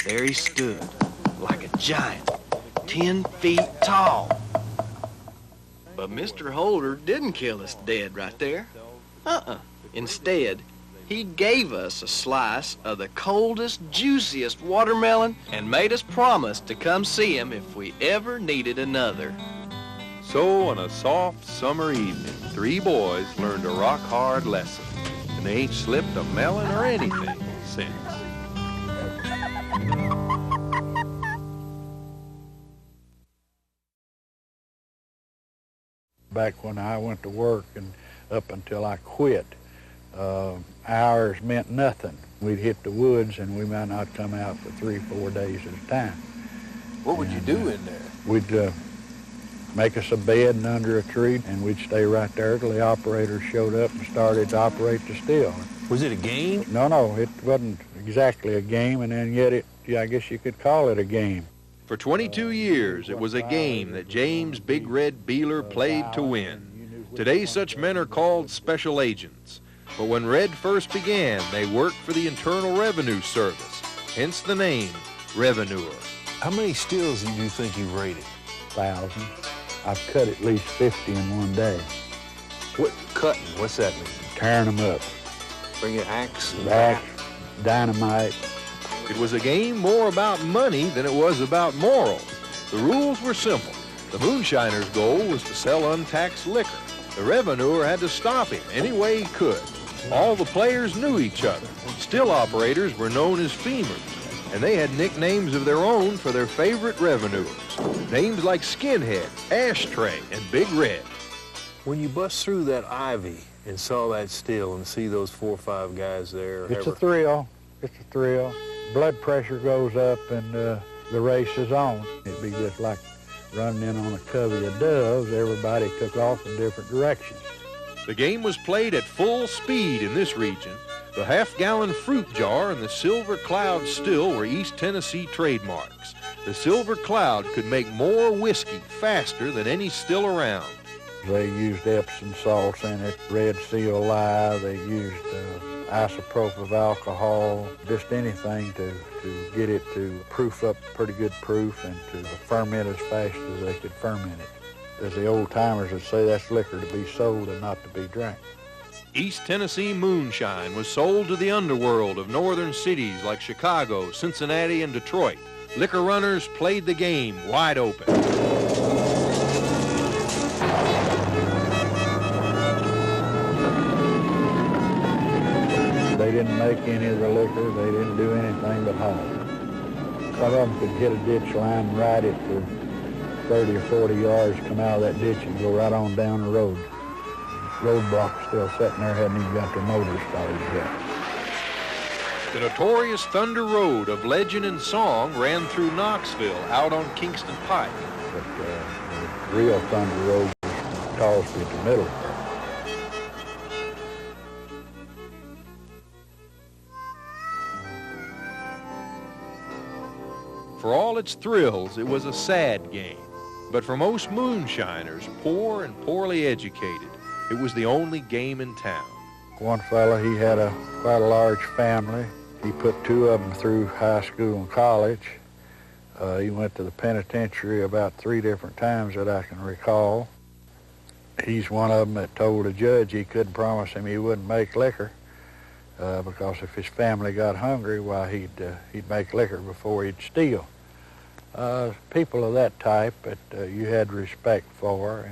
There he stood, like a giant, 10 feet tall. But Mr. Holder didn't kill us dead right there. Instead, he gave us a slice of the coldest, juiciest watermelon and made us promise to come see him if we ever needed another. So on a soft summer evening, 3 boys learned a rock-hard lesson, and they ain't slipped a melon or anything since. Back when I went to work and up until I quit, hours meant nothing. We'd hit the woods and we might not come out for 3-4 days at a time. What would you do in there? We'd make us a bed and under a tree, and we'd stay right there till the operators showed up and started to operate the still. Was it a game? No, it wasn't exactly a game, and then yet I guess you could call it a game. For 22 years, it was a game that James Big Red Beeler played to win. Today, such men are called special agents. But when Red first began, they worked for the Internal Revenue Service, hence the name, Revenuer. How many stills do you think you've raided? 1,000. I've cut at least 50 in one day. What cutting? What's that mean? Tearing them up. Bring an axe? Axe, dynamite. It was a game more about money than it was about morals. The rules were simple. The moonshiner's goal was to sell untaxed liquor. The revenuer had to stop him any way he could. All the players knew each other. Still operators were known as femurs, and they had nicknames of their own for their favorite revenuers. Names like Skinhead, Ashtray, and Big Red. When you bust through that ivy and saw that still and see those 4 or 5 guys there. It's a thrill. It's a thrill. Blood pressure goes up and the race is on. It'd be just like running in on a covey of doves. Everybody took off in different directions. The game was played at full speed in this region. The half-gallon fruit jar and the Silver Cloud still were East Tennessee trademarks. The Silver Cloud could make more whiskey faster than any still around. They used Epsom salts in it, Red Seal lye. They used isopropyl alcohol, just anything to get it to proof up pretty good proof and to ferment as fast as they could ferment it. As the old timers would say, that's liquor to be sold and not to be drank. East Tennessee moonshine was sold to the underworld of northern cities like Chicago, Cincinnati, and Detroit. Liquor runners played the game wide open. They didn't make any of the liquor. They didn't do anything but haul. Some of them could hit a ditch line and ride it for 30 or 40 yards, come out of that ditch and go right on down the road. Roadblock still sitting there, hadn't even got their motors started yet. The notorious Thunder Road of legend and song ran through Knoxville out on Kingston Pike. But the real Thunder Road was from Tallsby to Middleburg. For all its thrills, it was a sad game. But for most moonshiners, poor and poorly educated, it was the only game in town. One fellow, he had quite a large family. He put 2 of them through high school and college. He went to the penitentiary about 3 different times that I can recall. He's one of them that told the judge he couldn't promise him he wouldn't make liquor because if his family got hungry, why, he'd make liquor before he'd steal. People of that type that you had respect for,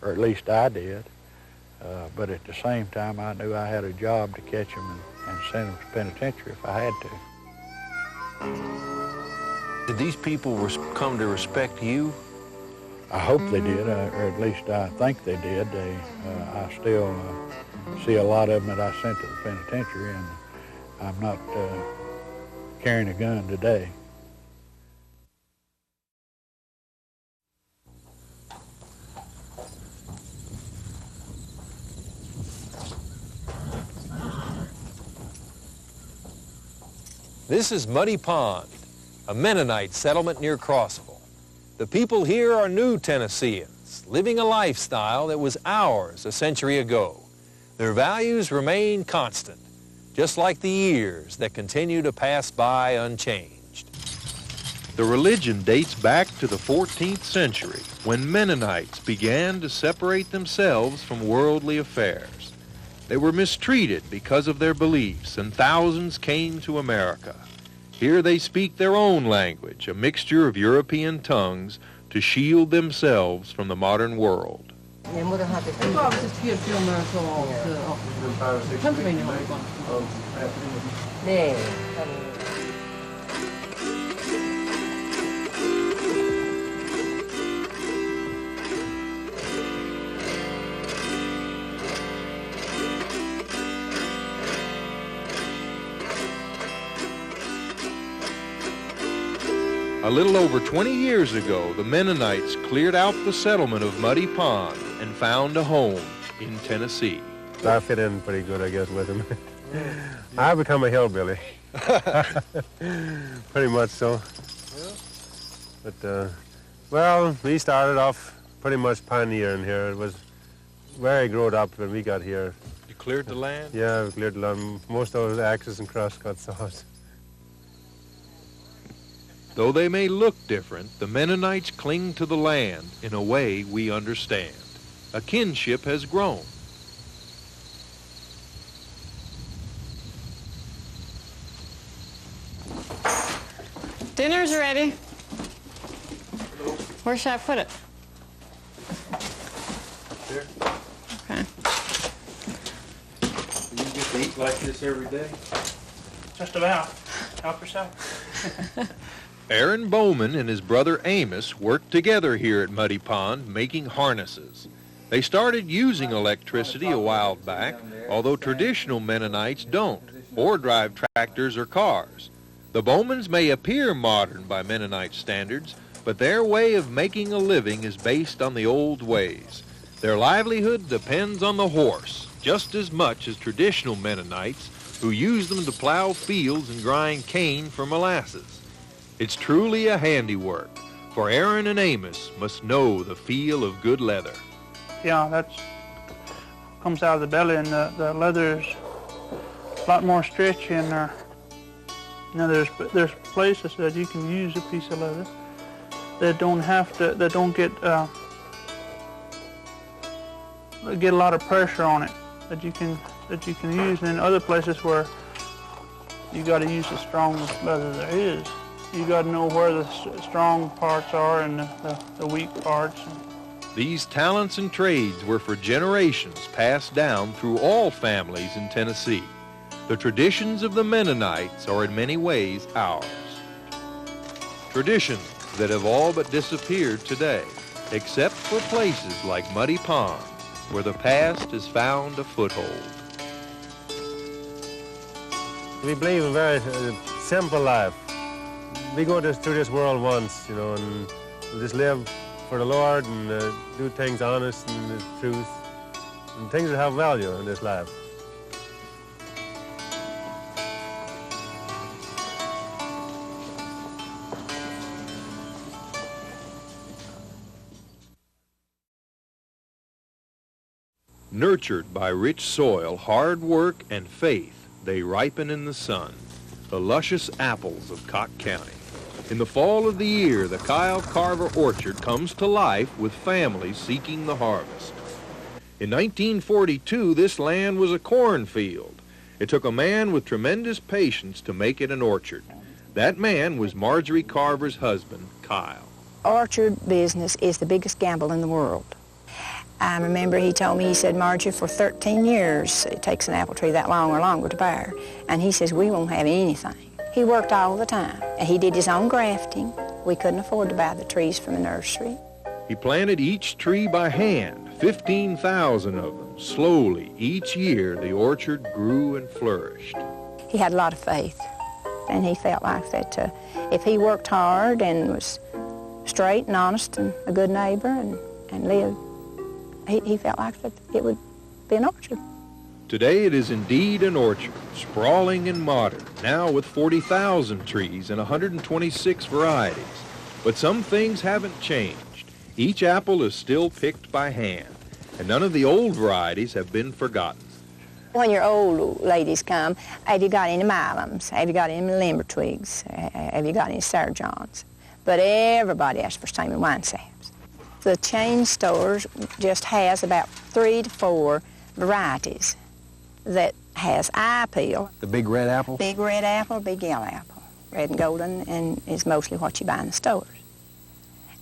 or at least I did. But at the same time, I knew I had a job to catch them and send them to penitentiary if I had to. Did these people come to respect you? I hope they did, or at least I think they did. I still see a lot of them that I sent to the penitentiary, and I'm not carrying a gun today. This is Muddy Pond, a Mennonite settlement near Crossville. The people here are new Tennesseans, living a lifestyle that was ours a century ago. Their values remain constant, just like the years that continue to pass by unchanged. The religion dates back to the 14th century, when Mennonites began to separate themselves from worldly affairs. They were mistreated because of their beliefs, and thousands came to America. Here they speak their own language, a mixture of European tongues, to shield themselves from the modern world. A little over 20 years ago, the Mennonites cleared out the settlement of Muddy Pond and found a home in Tennessee. I fit in pretty good, I guess, with them. I've become a hillbilly. Pretty much so. But, well, we started off pretty much pioneering here. It was very growed up when we got here. You cleared the land? Yeah, we cleared the land. Most of it was axes and crosscut saws. Though they may look different, the Mennonites cling to the land in a way we understand. A kinship has grown. Dinner's ready. Where should I put it? Here. Okay. Eat like this every day? Just about. Help yourself. Aaron Bowman and his brother Amos worked together here at Muddy Pond making harnesses. They started using electricity a while back, although traditional Mennonites don't, or drive tractors or cars. The Bowmans may appear modern by Mennonite standards, but their way of making a living is based on the old ways. Their livelihood depends on the horse, just as much as traditional Mennonites who use them to plow fields and grind cane for molasses. It's truly a handiwork, for Aaron and Amos must know the feel of good leather. Yeah, that's comes out of the belly, and the leather is a lot more stretchy in there. You know, there's places that you can use a piece of leather that don't have to, that don't get a lot of pressure on it, that you can use, and then other places where you got to use the strongest leather there is. You got to know where the strong parts are and the weak parts. These talents and trades were for generations passed down through all families in Tennessee. The traditions of the Mennonites are in many ways ours. Traditions that have all but disappeared today, except for places like Muddy Pond, where the past has found a foothold. We believe in a very simple life. We go through this world once, you know, and we just live for the Lord and do things honest and the truth, and things that have value in this life. Nurtured by rich soil, hard work, and faith, they ripen in the sun, the luscious apples of Cott County. In the fall of the year, the Kyle Carver orchard comes to life with families seeking the harvest. In 1942, this land was a cornfield. It took a man with tremendous patience to make it an orchard. That man was Marjorie Carver's husband, Kyle. Orchard business is the biggest gamble in the world. I remember he told me, he said, Marjorie, for 13 years, it takes an apple tree that long or longer to bear. And he says, we won't have anything. He worked all the time. And he did his own grafting. We couldn't afford to buy the trees from the nursery. He planted each tree by hand, 15,000 of them. Slowly, each year, the orchard grew and flourished. He had a lot of faith. And he felt like that if he worked hard and was straight and honest and a good neighbor and lived, he felt like that it would be an orchard. Today it is indeed an orchard, sprawling and modern, now with 40,000 trees and 126 varieties. But some things haven't changed. Each apple is still picked by hand, and none of the old varieties have been forgotten. When your old ladies come, have you got any Milums? Have you got any limber twigs? Have you got any Sarah Johns? But everybody asks for Stamy wine saps. The chain stores just has about 3 to 4 varieties that has eye appeal. The big red apple? Big red apple, big yellow apple. Red and golden, and is mostly what you buy in the stores.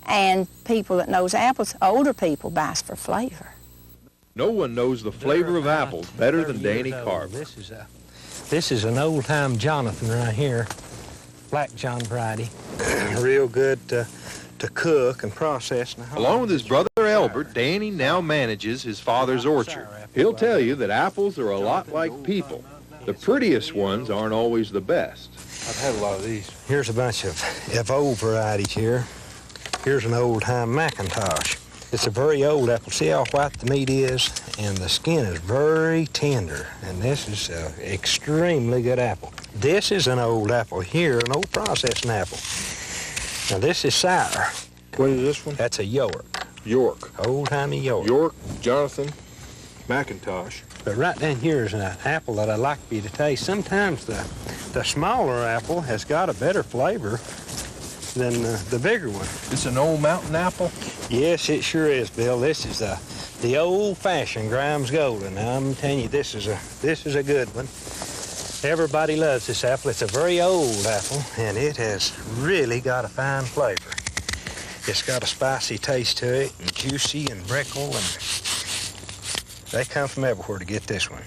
And people that knows apples, older people buys for flavor. No one knows the flavor of apples better than Danny Carver. This is an old-time Jonathan right here, Black John variety. Real good to cook and process. Along with his brother Albert, Danny now manages his father's orchard. He'll tell you that apples are a lot like people. The prettiest ones aren't always the best. I've had a lot of these. Here's a bunch of old varieties here. Here's an old-time McIntosh. It's a very old apple. See how white the meat is? And the skin is very tender. And this is an extremely good apple. This is an old apple here, an old processing apple. Now this is sour. What is this one? That's a York. York. Old-timey York. York, Jonathan, McIntosh. But right down here is an apple that I'd like for you to taste. Sometimes the smaller apple has got a better flavor than the bigger one. It's an old mountain apple? Yes, it sure is, Bill. This is the old-fashioned Grimes Golden. Now, I'm telling you, this is a good one. Everybody loves this apple. It's a very old apple, and it has really got a fine flavor. It's got a spicy taste to it, and juicy and brickle, and they come from everywhere to get this one.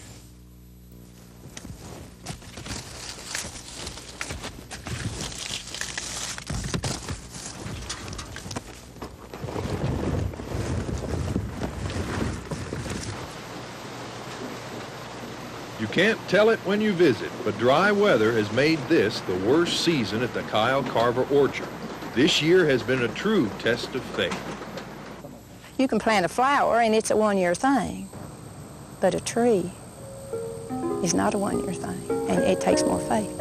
You can't tell it when you visit, but dry weather has made this the worst season at the Kyle Carver orchard. This year has been a true test of faith. You can plant a flower and it's a one-year thing, but a tree is not a one-year thing, and it takes more faith.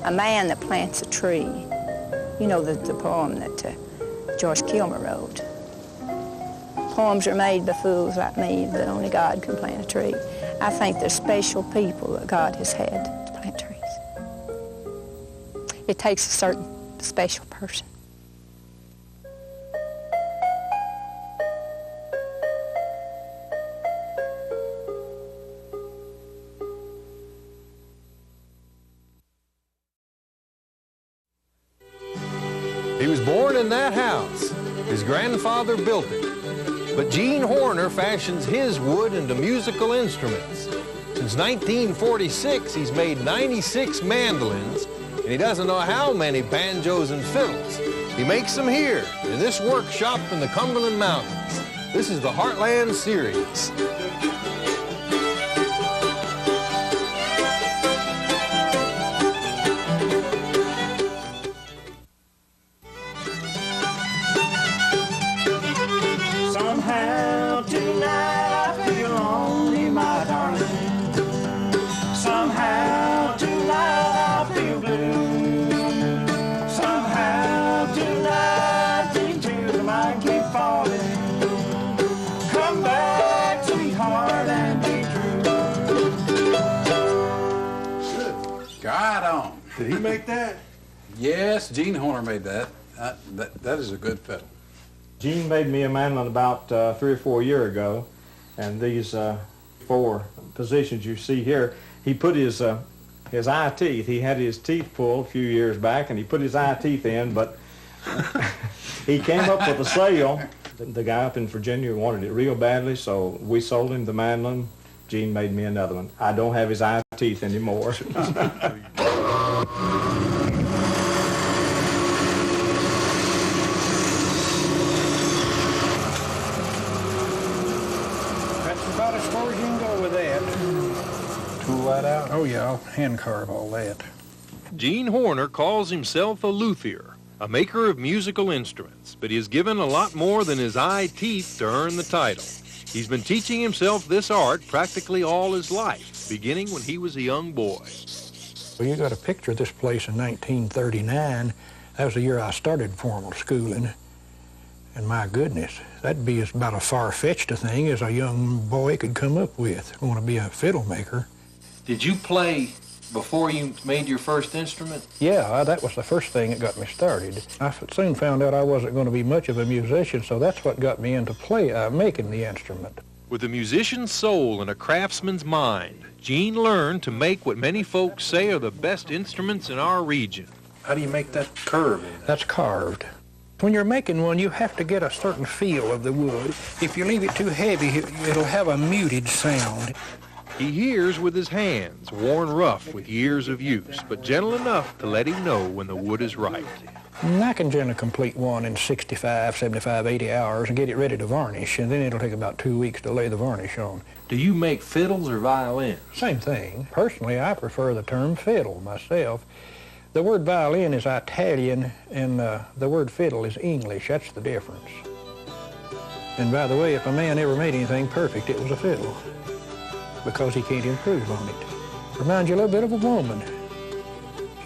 A man that plants a tree, you know the poem that George Kilmer wrote. Poems are made by fools like me, but only God can plant a tree. I think there's special people that God has had to plant trees. It takes a certain special person. He was born in that house. His grandfather built it. But Gene Horner fashions his wood into musical instruments. Since 1946, he's made 96 mandolins, and he doesn't know how many banjos and fiddles. He makes them here, in this workshop in the Cumberland Mountains. This is the Heartland Series. Did he make that? Yes, Gene Horner made that. That is a good fiddle. Gene made me a mandolin about 3 or 4 years ago, and these 4 positions you see here, he put his eye teeth. He had his teeth pulled a few years back, and he put his eye teeth in, but he came up with a sale. The guy up in Virginia wanted it real badly, so we sold him the mandolin. Gene made me another one. I don't have his eye teeth anymore. About as far as you can go with that. Tool that out? Oh yeah, I'll hand carve all that. Gene Horner calls himself a luthier, a maker of musical instruments, but he has given a lot more than his eye teeth to earn the title. He's been teaching himself this art practically all his life, beginning when he was a young boy. Well, you got a picture of this place in 1939. That was the year I started formal schooling. And my goodness, that'd be about as far-fetched a thing as a young boy could come up with, want to be a fiddle maker. Did you play before you made your first instrument? Yeah, that was the first thing that got me started. I soon found out I wasn't going to be much of a musician, so that's what got me into making the instrument. With a musician's soul and a craftsman's mind, Gene learned to make what many folks say are the best instruments in our region. How do you make that curve? That's carved. When you're making one, you have to get a certain feel of the wood. If you leave it too heavy, it'll have a muted sound. He hears with his hands, worn rough with years of use, but gentle enough to let him know when the wood is right. And I can generally complete one in 65, 75, 80 hours and get it ready to varnish, and then it'll take about 2 weeks to lay the varnish on. Do you make fiddles or violins? Same thing. Personally, I prefer the term fiddle myself. The word violin is Italian, and the word fiddle is English. That's the difference. And by the way, if a man ever made anything perfect, it was a fiddle, because he can't improve on it. Reminds you a little bit of a woman.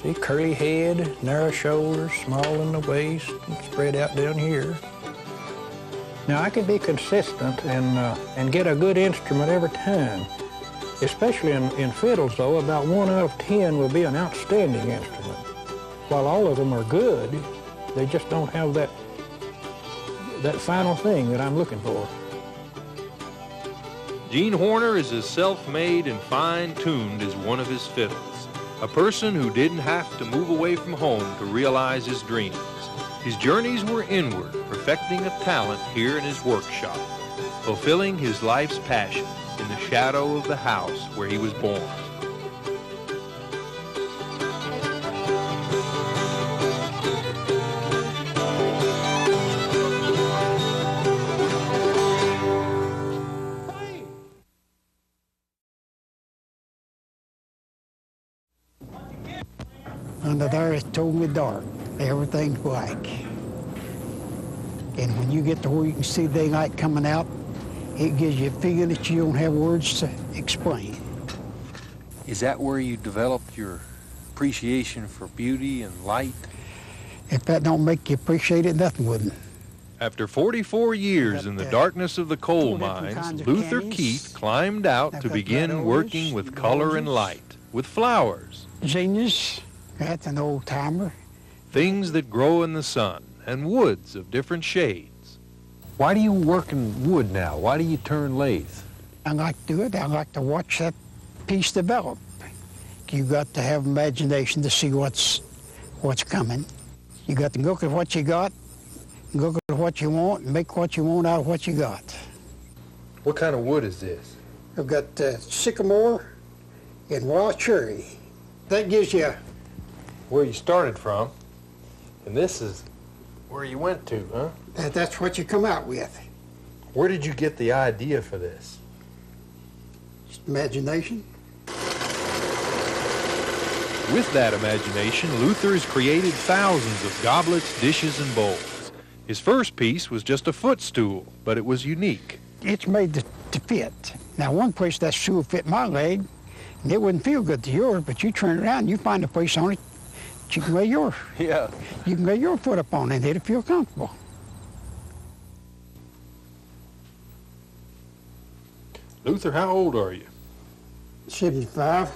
See, curly head, narrow shoulders, small in the waist, and spread out down here. Now, I can be consistent and get a good instrument every time. Especially in fiddles, though, about 1 out of 10 will be an outstanding instrument. While all of them are good, they just don't have that final thing that I'm looking for. Gene Horner is as self-made and fine-tuned as one of his fiddles. A person who didn't have to move away from home to realize his dreams. His journeys were inward, perfecting a talent here in his workshop, fulfilling his life's passion in the shadow of the house where he was born. Under there, it's totally dark. Everything's black. And when you get to where you can see daylight coming out, it gives you a feeling that you don't have words to explain. Is that where you developed your appreciation for beauty and light? If that don't make you appreciate it, nothing wouldn't. After 44 years in the darkness of the coal mines, Luther Keith climbed out to begin working with color and light, with flowers. Zinnias, that's an old timer. Things that grow in the sun, and woods of different shades. Why do you work in wood now? Why do you turn lathe? I like to do it. I like to watch that piece develop. You got to have imagination to see what's coming. You got to look at what you got, look at what you want, and make what you want out of what you got. What kind of wood is this? I've got sycamore and wild cherry. That gives you where you started from, and this is where you went to, huh? That's what you come out with. Where did you get the idea for this? Just imagination. With that imagination, Luther has created thousands of goblets, dishes, and bowls. His first piece was just a footstool, but it was unique. It's made to fit. Now, one place that stool fit my leg, and it wouldn't feel good to yours, but you turn it around and you find a place on it that you can lay your, you can lay your foot up on it and it'll feel comfortable. Luther, how old are you? 75.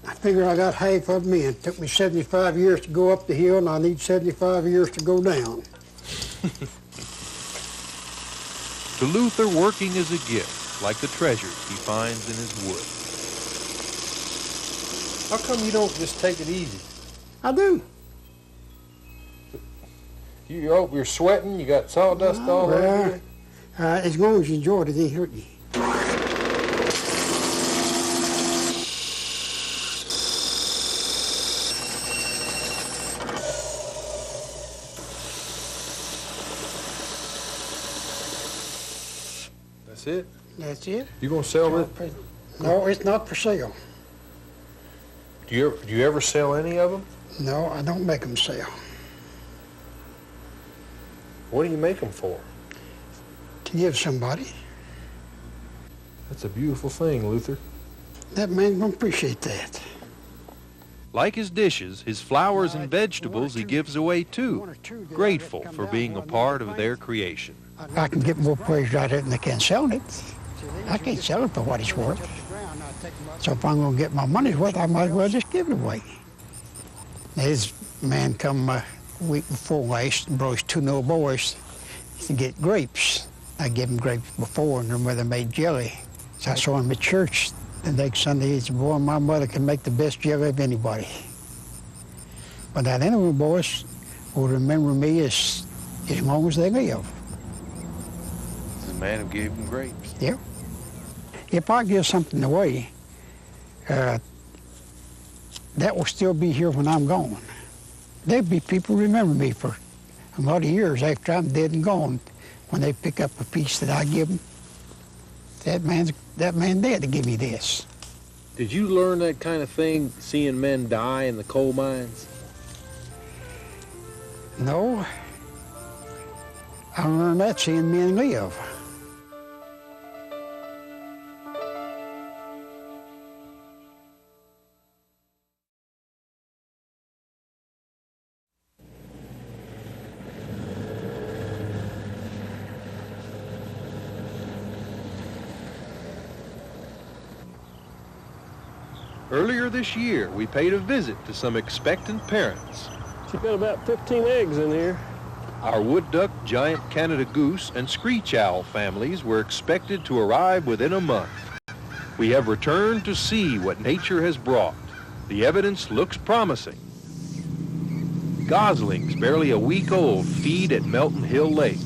I figure I got half of me. It took me 75 years to go up the hill, and I need 75 years to go down. To Luther, working is a gift, like the treasures he finds in his wood. How come you don't just take it easy? I do. You're sweating, you got sawdust all over you? As long as you enjoy it, it ain't hurt you. That's it? That's it. You gonna sell it? No, it's not for sale. Do you ever sell any of them? No, I don't make them sell. What do you make them for? To give somebody. That's a beautiful thing, Luther. That man gonna appreciate that. Like his dishes, his flowers and vegetables he gives away too, grateful for being a part of their creation. I can get more praise out of it than I can selling it. I can't sell it for what it's worth. So if I'm going to get my money's worth, I might as well just give it away. This man come a week before last and brought his two little boys to get grapes. I gave them grapes before and their mother made jelly. So I saw him at church the next Sunday. He said, boy, my mother can make the best jelly of anybody. But that animal boys will remember me as long as they live. The man who gave them grapes. Yeah. If I give something away, that will still be here when I'm gone. There'll be people who remember me for a lot of years after I'm dead and gone. When they pick up a piece that I give them, that man dead to give me this. Did you learn that kind of thing, seeing men die in the coal mines? No. I learned that seeing men live. Earlier this year, we paid a visit to some expectant parents. She's got about 15 eggs in here. Our wood duck, giant Canada goose, and screech owl families were expected to arrive within a month. We have returned to see what nature has brought. The evidence looks promising. Goslings, barely a week old, feed at Melton Hill Lake.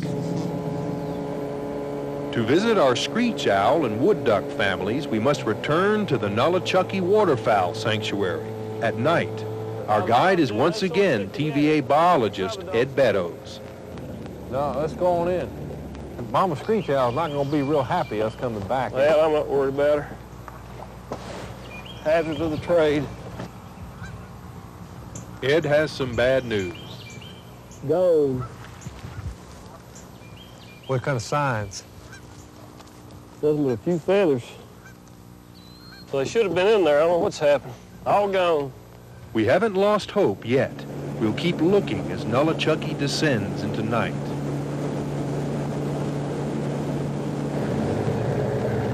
To visit our screech owl and wood duck families, we must return to the Nolichucky Waterfowl Sanctuary at night. Our guide is once again TVA biologist Ed Beddoes. No, let's go on in. Mama screech owl's not going to be real happy us coming back. Well, I'm not worried about her. Hazards of the trade. Ed has some bad news. Gone. What kind of signs? Nothing but a few feathers. Well, they should have been in there. I don't know what's happened. All gone. We haven't lost hope yet. We'll keep looking as Nolichucky descends into night.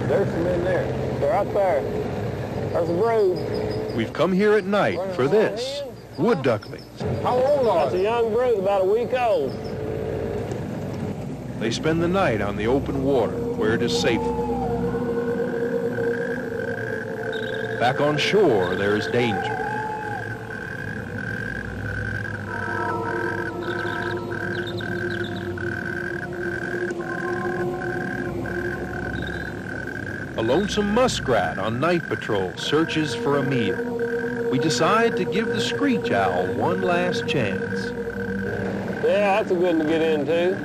There's some in there. They're out there. There's a brood. We've come here at night for this. Wood ducklings. How old are they? That's a young brood, about a week old. They spend the night on the open water where it is safer. Back on shore, there is danger. A lonesome muskrat on night patrol searches for a meal. We decide to give the screech owl one last chance. Yeah, that's a good one to get into.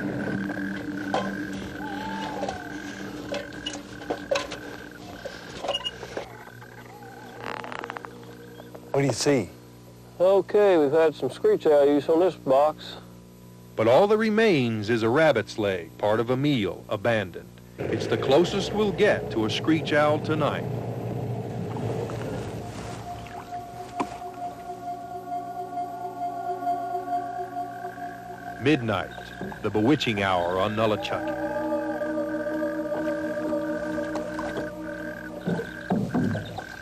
What do you see? Okay, we've had some screech owl use on this box. But all that remains is a rabbit's leg, part of a meal, abandoned. It's the closest we'll get to a screech owl tonight. Midnight, the bewitching hour on Nolichucky.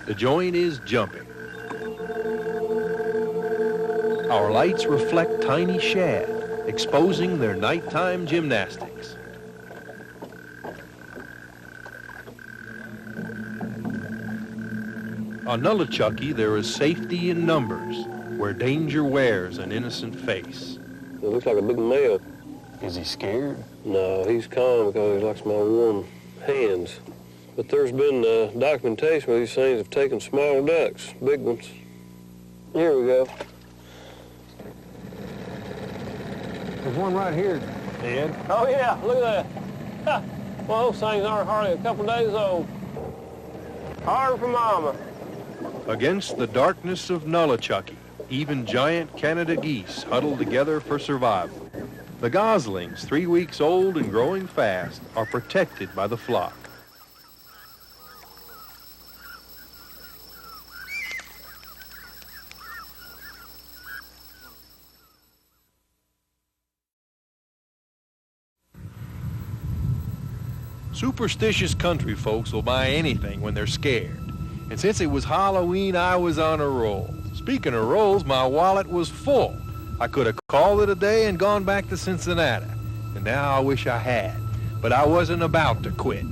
The joint is jumping. Our lights reflect tiny shad, exposing their nighttime gymnastics. On Nolichucky, there is safety in numbers, where danger wears an innocent face. It looks like a big male. Is he scared? No, he's calm because he likes my warm hands. But there's been documentation where these things have taken small ducks, big ones. Here we go. There's one right here, Ed. Oh, yeah, look at that. Well, those things aren't hardly a couple days old. Hard for mama. Against the darkness of Nolichucky, even giant Canada geese huddle together for survival. The goslings, 3 weeks old and growing fast, are protected by the flock. Superstitious country folks will buy anything when they're scared. And since it was Halloween, I was on a roll. Speaking of rolls, my wallet was full. I could have called it a day and gone back to Cincinnati. And now I wish I had. But I wasn't about to quit.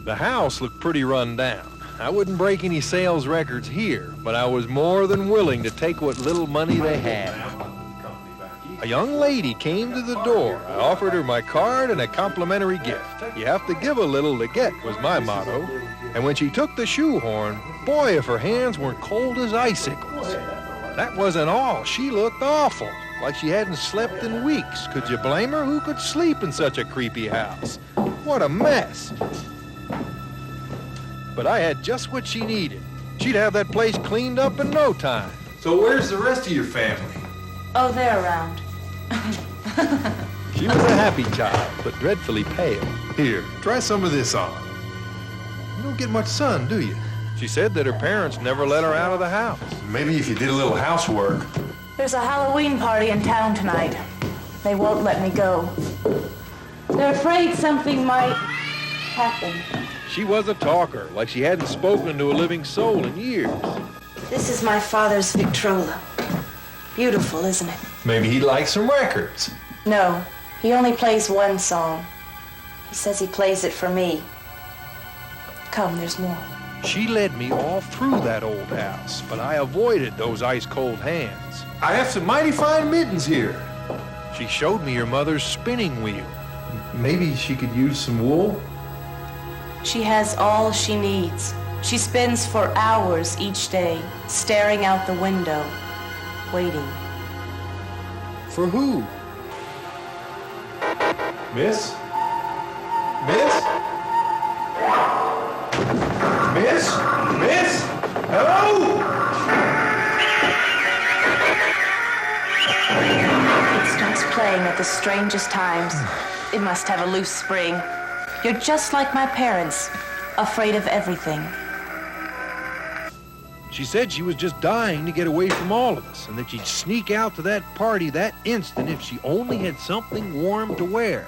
The house looked pretty run down. I wouldn't break any sales records here, but I was more than willing to take what little money they had. A young lady came to the door. I offered her my card and a complimentary gift. You have to give a little to get, was my motto. And when she took the shoehorn, boy, if her hands weren't cold as icicles. That wasn't all. She looked awful, like she hadn't slept in weeks. Could you blame her? Who could sleep in such a creepy house? What a mess. But I had just what she needed. She'd have that place cleaned up in no time. So where's the rest of your family? Oh, they're around. She was a happy child, but dreadfully pale. Here, try some of this on. You don't get much sun, do you? She said that her parents never let her out of the house. Maybe if you did a little housework. There's a Halloween party in town tonight. They won't let me go. They're afraid something might happen. She was a talker, like she hadn't spoken to a living soul in years. This is my father's Victrola. Beautiful, isn't it? Maybe he'd like some records. No, he only plays one song. He says he plays it for me. Come, there's more. She led me all through that old house, but I avoided those ice-cold hands. I have some mighty fine mittens here. She showed me her mother's spinning wheel. Maybe she could use some wool? She has all she needs. She spends for hours each day, staring out the window, waiting. For who? Miss? Miss? Miss? Miss? Hello? It starts playing at the strangest times. It must have a loose spring. You're just like my parents, afraid of everything. She said she was just dying to get away from all of us, and that she'd sneak out to that party that instant if she only had something warm to wear.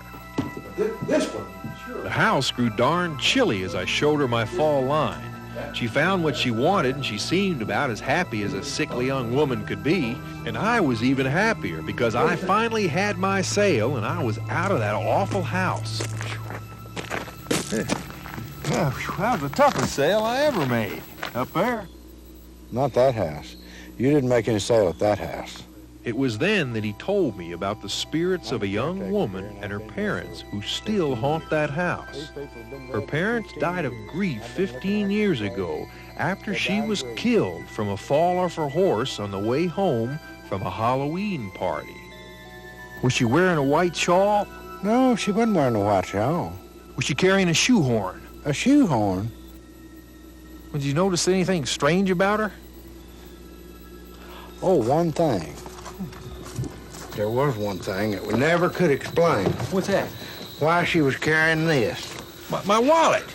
This one? Sure. The house grew darn chilly as I showed her my fall line. She found what she wanted, and she seemed about as happy as a sickly young woman could be, and I was even happier because I finally had my sail and I was out of that awful house. Well, that was the toughest sail I ever made. Up there. Not that house. You didn't make any sail at that house. It was then that he told me about the spirits of a young woman and her parents who still haunt that house. Her parents died of grief 15 years ago after she was killed from a fall off her horse on the way home from a Halloween party. Was she wearing a white shawl? No, she wasn't wearing a white shawl. Was she carrying a shoehorn? A shoehorn? Did you notice anything strange about her? Oh, one thing. There was one thing that we never could explain. What's that? Why she was carrying this. My wallet.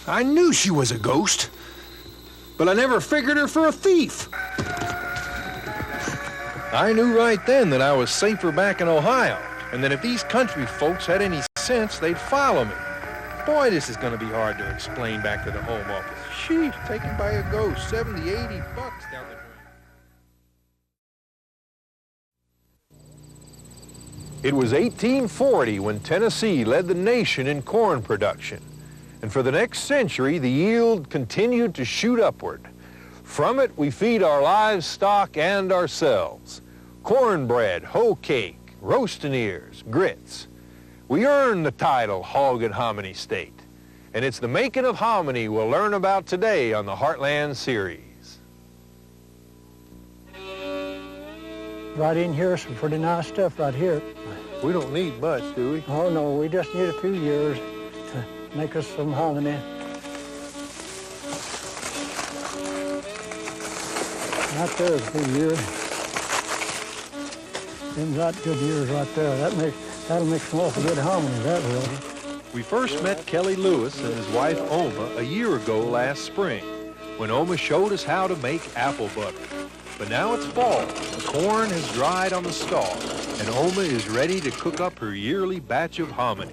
I knew she was a ghost, but I never figured her for a thief. I knew right then that I was safer back in Ohio, and that if these country folks had any sense, they'd follow me. Boy, this is going to be hard to explain back to the home office. Sheesh, taken by a ghost, 70, 80 bucks down the drain. It was 1840 when Tennessee led the nation in corn production. And for the next century, the yield continued to shoot upward. From it, we feed our livestock and ourselves. Cornbread, hoe cake, roasting ears, grits. We earned the title Hog and Hominy State. And it's the making of hominy we'll learn about today on the Heartland Series. Right in here, some pretty nice stuff right here. We don't need much, do we? Oh, no, we just need a few years to make us some hominy. Right there's a good year. Them that good years right there. That'll make some awful good hominy, that will. We first met Kelly Lewis and his wife Oma a year ago last spring, when Oma showed us how to make apple butter. But now it's fall, the corn has dried on the stalk, and Oma is ready to cook up her yearly batch of hominy.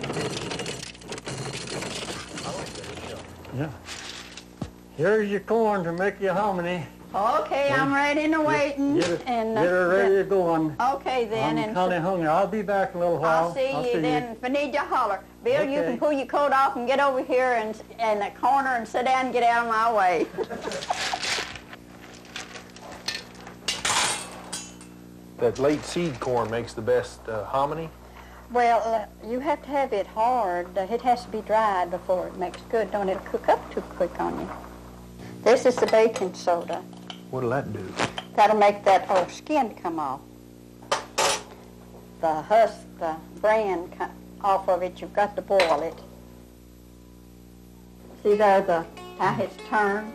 Yeah. Here's your corn to make your hominy. Okay, I'm ready and waiting. Get her ready to go on. Okay, then. I'm kind of hungry. I'll be back in a little while. I'll see you then. If I need you, holler. Bill, Okay. you can pull your coat off and get over here in the corner and sit down and get out of my way. That late seed corn makes the best hominy? Well, you have to have it hard. It has to be dried before it makes good. Don't it'll cook up too quick on you. This is the baking soda. What'll that do? That'll make that old skin come off. The husk, the bran off of it, you've got to boil it. See there, how it's turned?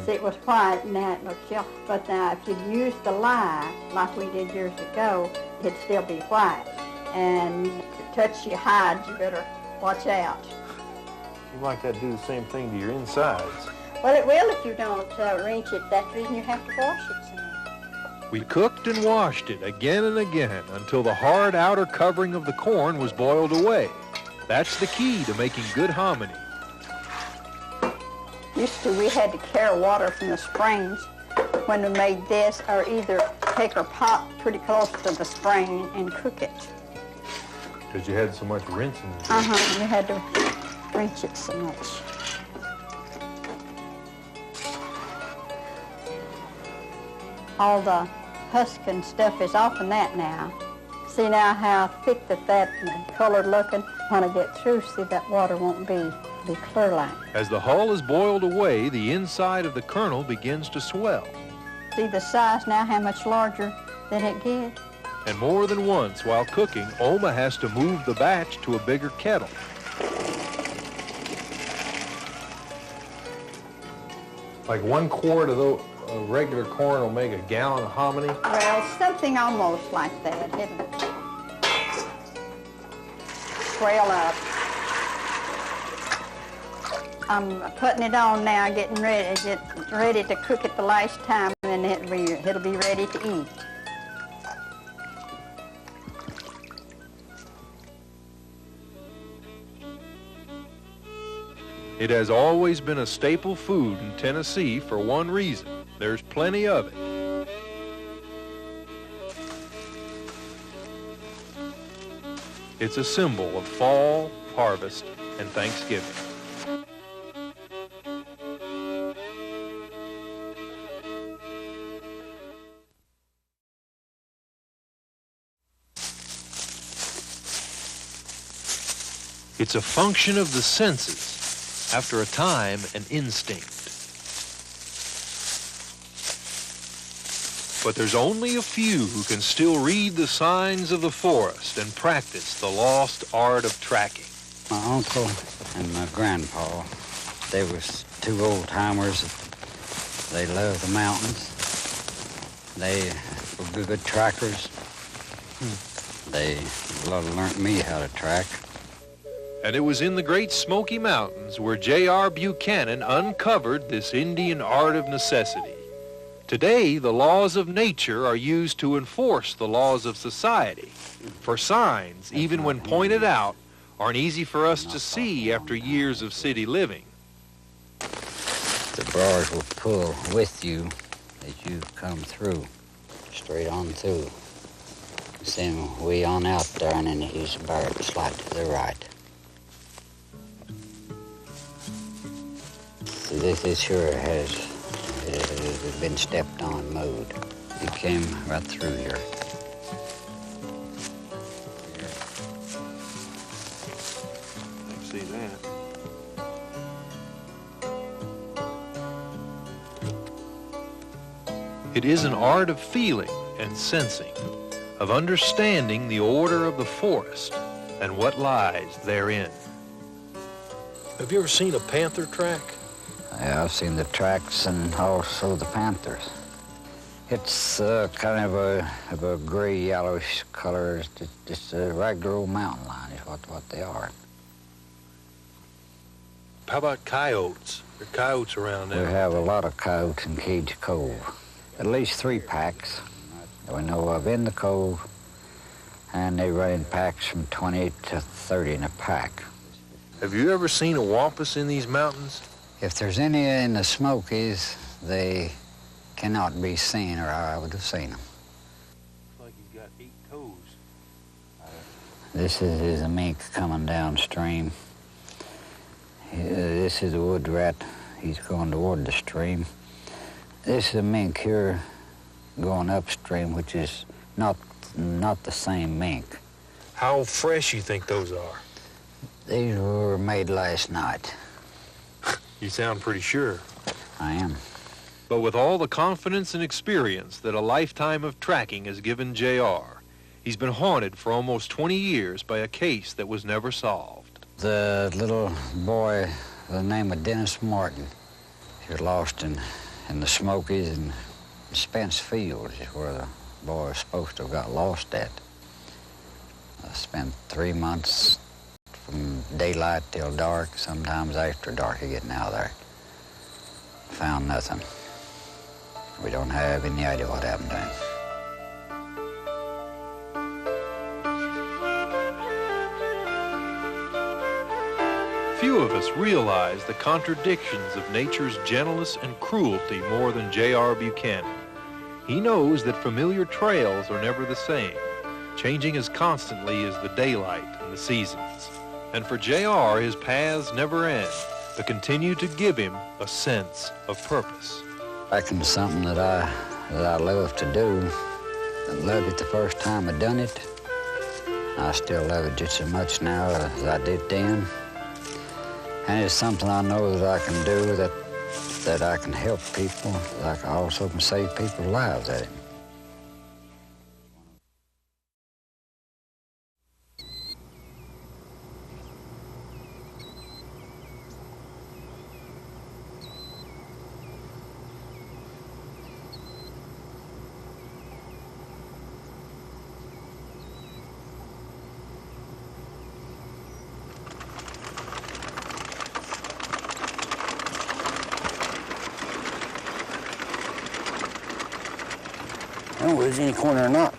See, it was white, now it looks yellow. But now, if you'd use the lye, like we did years ago, it'd still be white. And to touch your hides, you better watch out. Seems like that'd do the same thing to your insides. Well, it will if you don't rinse it. That's the reason you have to wash it some. We cooked and washed it again and again until the hard outer covering of the corn was boiled away. That's the key to making good hominy. Used to, we had to carry water from the springs when we made this, or either take our pot pretty close to the spring and cook it. Because you had so much rinsing. We had to rinse it so much. All the husk and stuff is off in that now. See now how thick that colored looking. When I get through, see that water won't be clear like. As the hull is boiled away, the inside of the kernel begins to swell. See the size now, how much larger than it gets? And more than once while cooking, Oma has to move the batch to a bigger kettle. Like 1 quart of regular corn will make a gallon of hominy? Well, something almost like that. It'll swell up. I'm putting it on now, getting ready to cook it the last time, and it'll be ready to eat. It has always been a staple food in Tennessee for one reason. There's plenty of it. It's a symbol of fall, harvest, and Thanksgiving. It's a function of the senses. After a time, an instinct. But there's only a few who can still read the signs of the forest and practice the lost art of tracking. My uncle and my grandpa, they was 2 old-timers. They loved the mountains. They were good trackers. They learned me how to track. And it was in the Great Smoky Mountains where J.R. Buchanan uncovered this Indian art of necessity. Today, the laws of nature are used to enforce the laws of society. For signs, even when pointed out, aren't easy for us to see after years of city living. The bars will pull with you as you come through, straight on through. Then way on out there, and then he's about slight to the right. This sure has been stepped on, mowed. It came right through here. I see that. It is an art of feeling and sensing, of understanding the order of the forest and what lies therein. Have you ever seen a panther track? Yeah, I've seen the tracks and also the panthers. It's kind of a gray yellowish color. It's just a regular old mountain lion is what they are. How about coyotes? There are coyotes around there. We have a lot of coyotes in Cage Cove. At least 3 packs that we know of in the cove, and they run in packs from 20 to 30 in a pack. Have you ever seen a wampus in these mountains? If there's any in the Smokies, they cannot be seen, or I would have seen them. Looks like you've got 8 toes. This is a mink coming downstream. This is a wood rat. He's going toward the stream. This is a mink here going upstream, which is not the same mink. How fresh you think those are? These were made last night. You sound pretty sure. I am. But with all the confidence and experience that a lifetime of tracking has given J.R., he's been haunted for almost 20 years by a case that was never solved. The little boy, the name of Dennis Martin, he was lost in the Smokies, and Spence Fields is where the boy was supposed to have got lost at. I spent 3 months from daylight till dark, sometimes after dark, getting out of there. Found nothing. We don't have any idea what happened to him. Few of us realize the contradictions of nature's gentleness and cruelty more than J.R. Buchanan. He knows that familiar trails are never the same, changing as constantly as the daylight and the seasons. And for J.R., his paths never end, but continue to give him a sense of purpose. I reckon something that I love to do. I loved it the first time I done it. I still love it just as much now as I did then. And it's something I know that I can do, that I can help people, that I also can save people's lives at it. I don't know if there's any corner or not.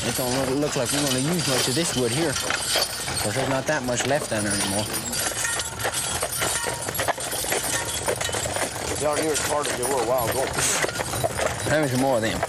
It don't look like we're going to use much of this wood here, because there's not that much left down there anymore. Down here is part of the little wild goat. How many more of them?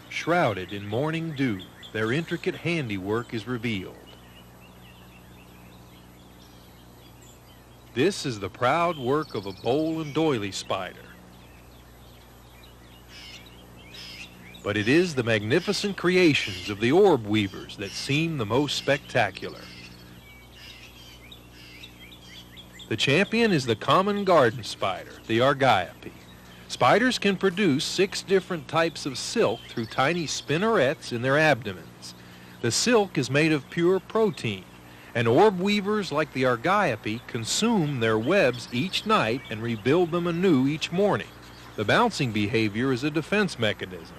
Shrouded in morning dew, their intricate handiwork is revealed. This is the proud work of a bowl and doily spider. But it is the magnificent creations of the orb weavers that seem the most spectacular. The champion is the common garden spider, the argiope. Spiders can produce 6 different types of silk through tiny spinnerets in their abdomens. The silk is made of pure protein, and orb weavers like the argiope consume their webs each night and rebuild them anew each morning. The bouncing behavior is a defense mechanism.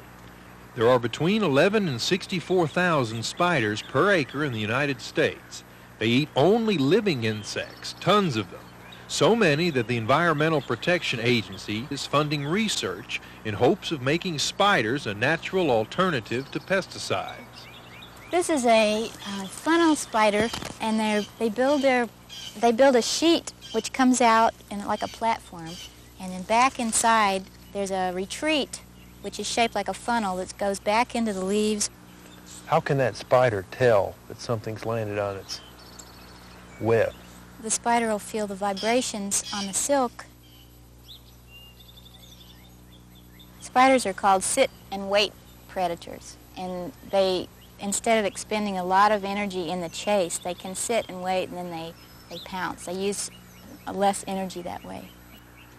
There are between 11 and 64,000 spiders per acre in the United States. They eat only living insects, tons of them. So many that the Environmental Protection Agency is funding research in hopes of making spiders a natural alternative to pesticides. This is a funnel spider, and they build a sheet which comes out in like a platform. And then back inside, there's a retreat, which is shaped like a funnel that goes back into the leaves. How can that spider tell that something's landed on its web? The spider will feel the vibrations on the silk. Spiders are called sit and wait predators, and they, instead of expending a lot of energy in the chase, they can sit and wait, and then they pounce. They use less energy that way.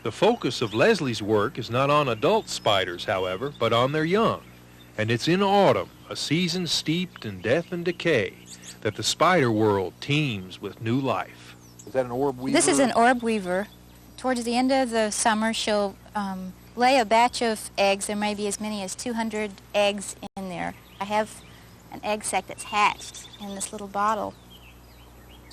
The focus of Leslie's work is not on adult spiders, however, but on their young. And it's in autumn, a season steeped in death and decay, that the spider world teems with new life. Is that an orb weaver? This is an orb weaver. Towards the end of the summer, she'll lay a batch of eggs. There may be as many as 200 eggs in there. I have an egg sac that's hatched in this little bottle.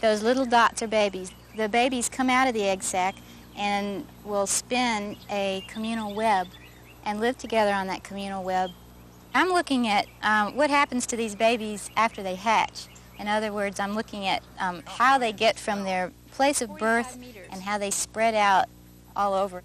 Those little dots are babies. The babies come out of the egg sac and will spin a communal web and live together on that communal web. I'm looking at what happens to these babies after they hatch. In other words, I'm looking at how they get from their place of birth and how they spread out all over.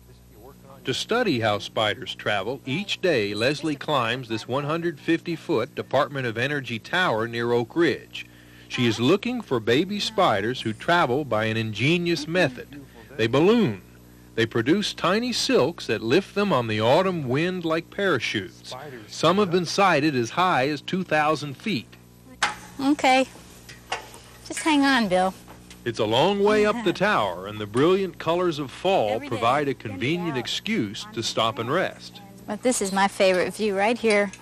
To study how spiders travel, each day Leslie climbs this 150-foot Department of Energy tower near Oak Ridge. She is looking for baby spiders who travel by an ingenious method. They balloon. They produce tiny silks that lift them on the autumn wind like parachutes. Some have been sighted as high as 2,000 feet. Okay. Just hang on, Bill. It's a long way up the tower, and the brilliant colors of fall provide a convenient excuse to stop and rest. But this is my favorite view right here.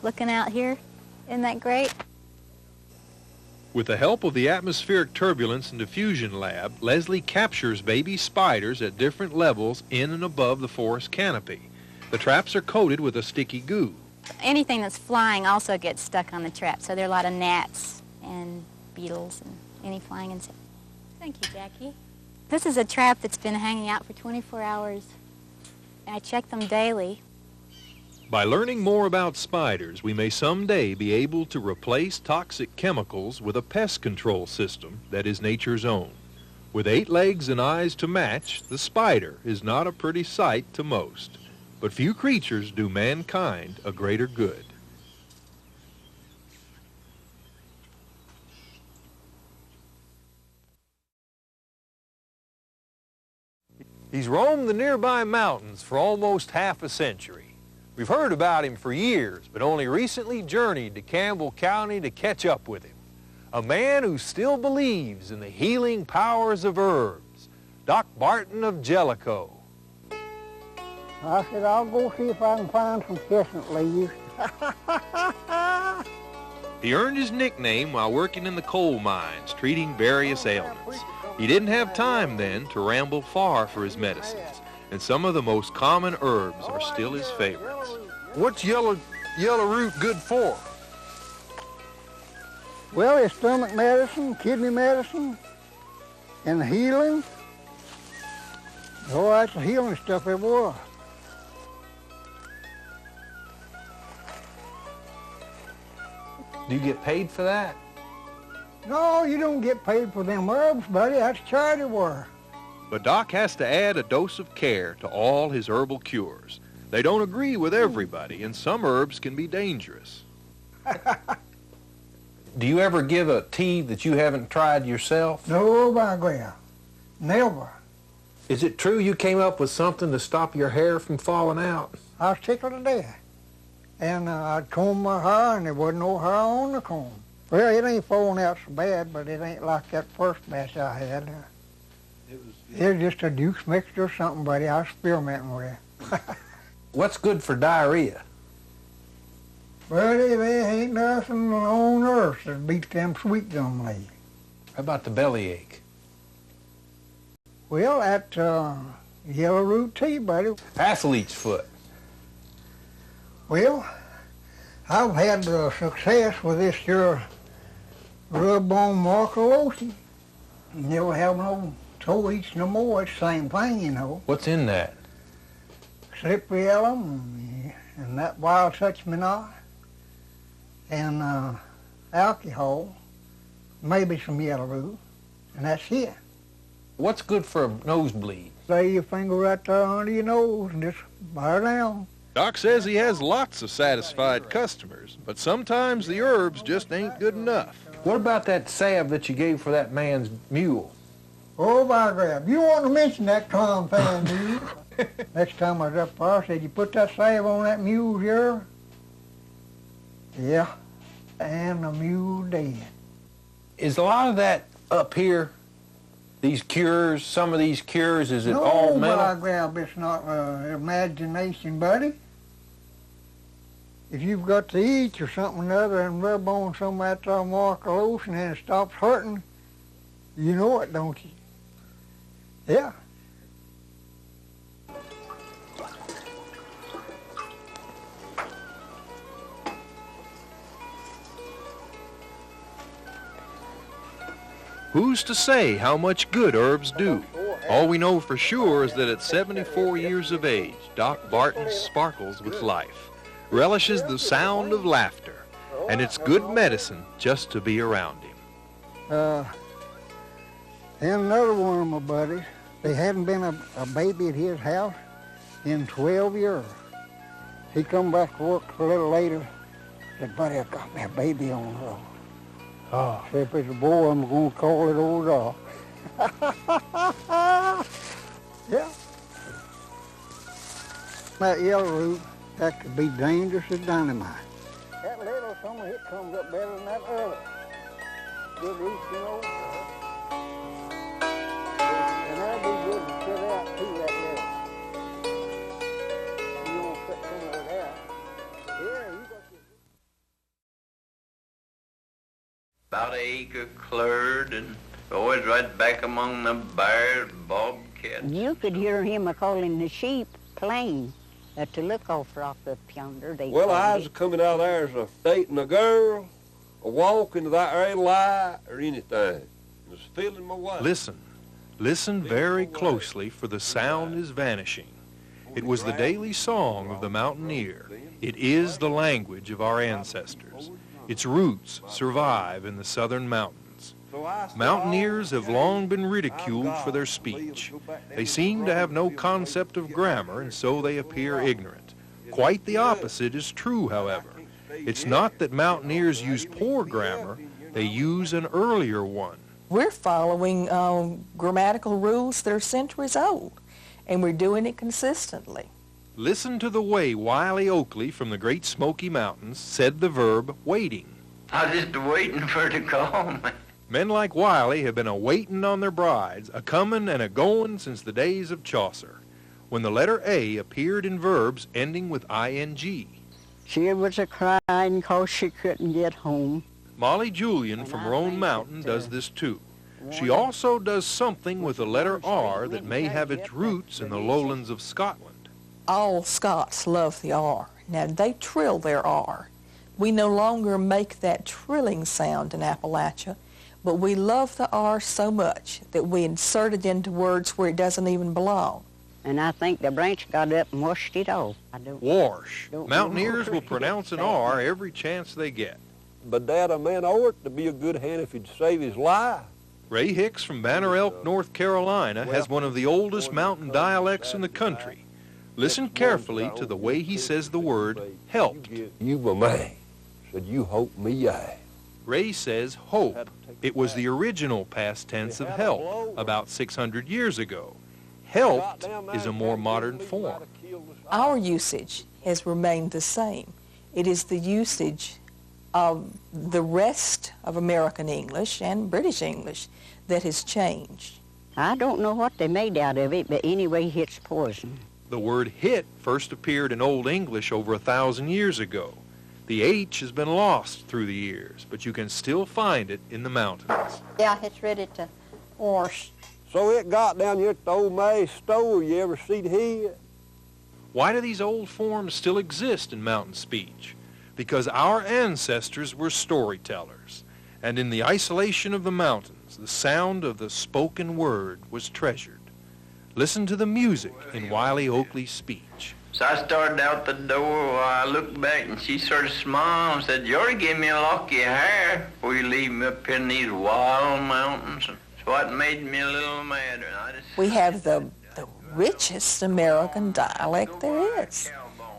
Looking out here. Isn't that great? With the help of the Atmospheric Turbulence and Diffusion Lab, Leslie captures baby spiders at different levels in and above the forest canopy. The traps are coated with a sticky goo. Anything that's flying also gets stuck on the trap, so there are a lot of gnats and beetles and any flying insects. Thank you, Jackie. This is a trap that's been hanging out for 24 hours. I check them daily. By learning more about spiders, we may someday be able to replace toxic chemicals with a pest control system that is nature's own. With 8 legs and eyes to match, the spider is not a pretty sight to most. But few creatures do mankind a greater good. He's roamed the nearby mountains for almost half a century. We've heard about him for years, but only recently journeyed to Campbell County to catch up with him. A man who still believes in the healing powers of herbs, Doc Barton of Jellicoe. I said, I'll go see if I can find some chestnut leaves. He earned his nickname while working in the coal mines, treating various ailments. He didn't have time then to ramble far for his medicines, and some of the most common herbs are still his favorites. What's yellow root good for? Well, it's stomach medicine, kidney medicine, and healing. Oh, that's the healing stuff it was. Do you get paid for that? No, you don't get paid for them herbs, buddy. That's charity work. But Doc has to add a dose of care to all his herbal cures. They don't agree with everybody, and some herbs can be dangerous. Do you ever give a tea that you haven't tried yourself? No, by God. Never. Is it true you came up with something to stop your hair from falling out? I was tickled to death. And I'd comb my hair, and there wasn't no hair on the comb. Well, it ain't falling out so bad, but it ain't like that first batch I had. It was just a Duke's mixture or something, buddy. I was experimenting with it. What's good for diarrhea? Buddy, there ain't nothing on earth that beats them sweet gum leaves. How about the bellyache? Well, that yellow root tea, buddy. Athlete's foot. Well, I've had success with this here rub-on marcolosi. Never have no toe eats no more. It's the same thing, you know. What's in that? Slippery elm and that wild touch-me-not and alcohol, maybe some yellow root, and that's it. What's good for a nosebleed? Lay your finger right there under your nose and just bear down. Doc says he has lots of satisfied customers, but sometimes the herbs just ain't good enough. What about that salve that you gave for that man's mule? Oh, by grab. You want to mention that compound, do you? Next time I was up there, I said, you put that salve on that mule here? Yeah, and the mule dead. Is a lot of that up here, these cures, some of these cures, is it all mental? No, by grab, it's not imagination, buddy. If you've got to eat or something or other and rub on some of that marker lotion and it stops hurting, you know it, don't you? Yeah. Who's to say how much good herbs do? All we know for sure is that at 74 years of age, Doc Barton sparkles with life, relishes the sound of laughter, and it's good medicine just to be around him. And another one of my buddies, there hadn't been a baby at his house in 12 years. He come back to work a little later, said, buddy, I got me a baby on the road. Oh. Said, if it's a boy, I'm going to call it old Doc. Yeah. That yellow root, that could be dangerous as dynamite. That little, some of it comes up better than that other. Good root, you know. And that'll be good to sit out too, that little. You won't put some of it out. Yeah, you got your... About an acre cleared and always right back among the bears, bobcats. You could hear him a-calling the sheep plain to look over off up yonder. Well, I was coming out there as a dating a girl, a walking to that area light, or anything. I was feeling my way. Listen very closely, for the sound is vanishing. It was the daily song of the mountaineer. It is the language of our ancestors. Its roots survive in the southern mountains. Mountaineers have long been ridiculed for their speech. They seem to have no concept of grammar, and so they appear ignorant. Quite the opposite is true, however. It's not that mountaineers use poor grammar, they use an earlier one. We're following grammatical rules that are centuries old, and we're doing it consistently. Listen to the way Wiley Oakley from the Great Smoky Mountains said the verb waiting. I was just waiting for her to call me. Men like Wiley have been a-waitin' on their brides, a-comin' and a-goin' since the days of Chaucer, when the letter A appeared in verbs ending with ing. She was a-crying 'cause she couldn't get home. Molly Julian from Roan Mountain does this too. She also does something with the letter R that may have its roots in the lowlands of Scotland. All Scots love the R. Now, they trill their R. We no longer make that trilling sound in Appalachia, but we love the R so much that we insert it into words where it doesn't even belong. And I think the branch got up and washed it off. Wash. Mountaineers will pronounce an R every chance they get. But Dad, a man ought to be a good hand if he'd save his life. Ray Hicks from Banner Elk, North Carolina, has one of the oldest mountain dialects in the country. Listen carefully to the way he says the word helped. You my man, said you hope me I. Ray says hope. It was the original past tense of help about 600 years ago. Helped is a more modern form. Our usage has remained the same. It is the usage of the rest of American English and British English that has changed. I don't know what they made out of it, but anyway, it's poison. The word hit first appeared in Old English over 1,000 years ago. The H has been lost through the years, but you can still find it in the mountains. Yeah, it's ready to wash. So it got down here at the old May's store. You ever see the head? Why do these old forms still exist in mountain speech? Because our ancestors were storytellers, and in the isolation of the mountains, the sound of the spoken word was treasured. Listen to the music in Wiley Oakley's speech. So I started out the door, I looked back and she sort of smiled and said, you ought to give me a lock of your hair before you leave me up here in these wild mountains. So what made me a little madder. We have the richest American dialect there is.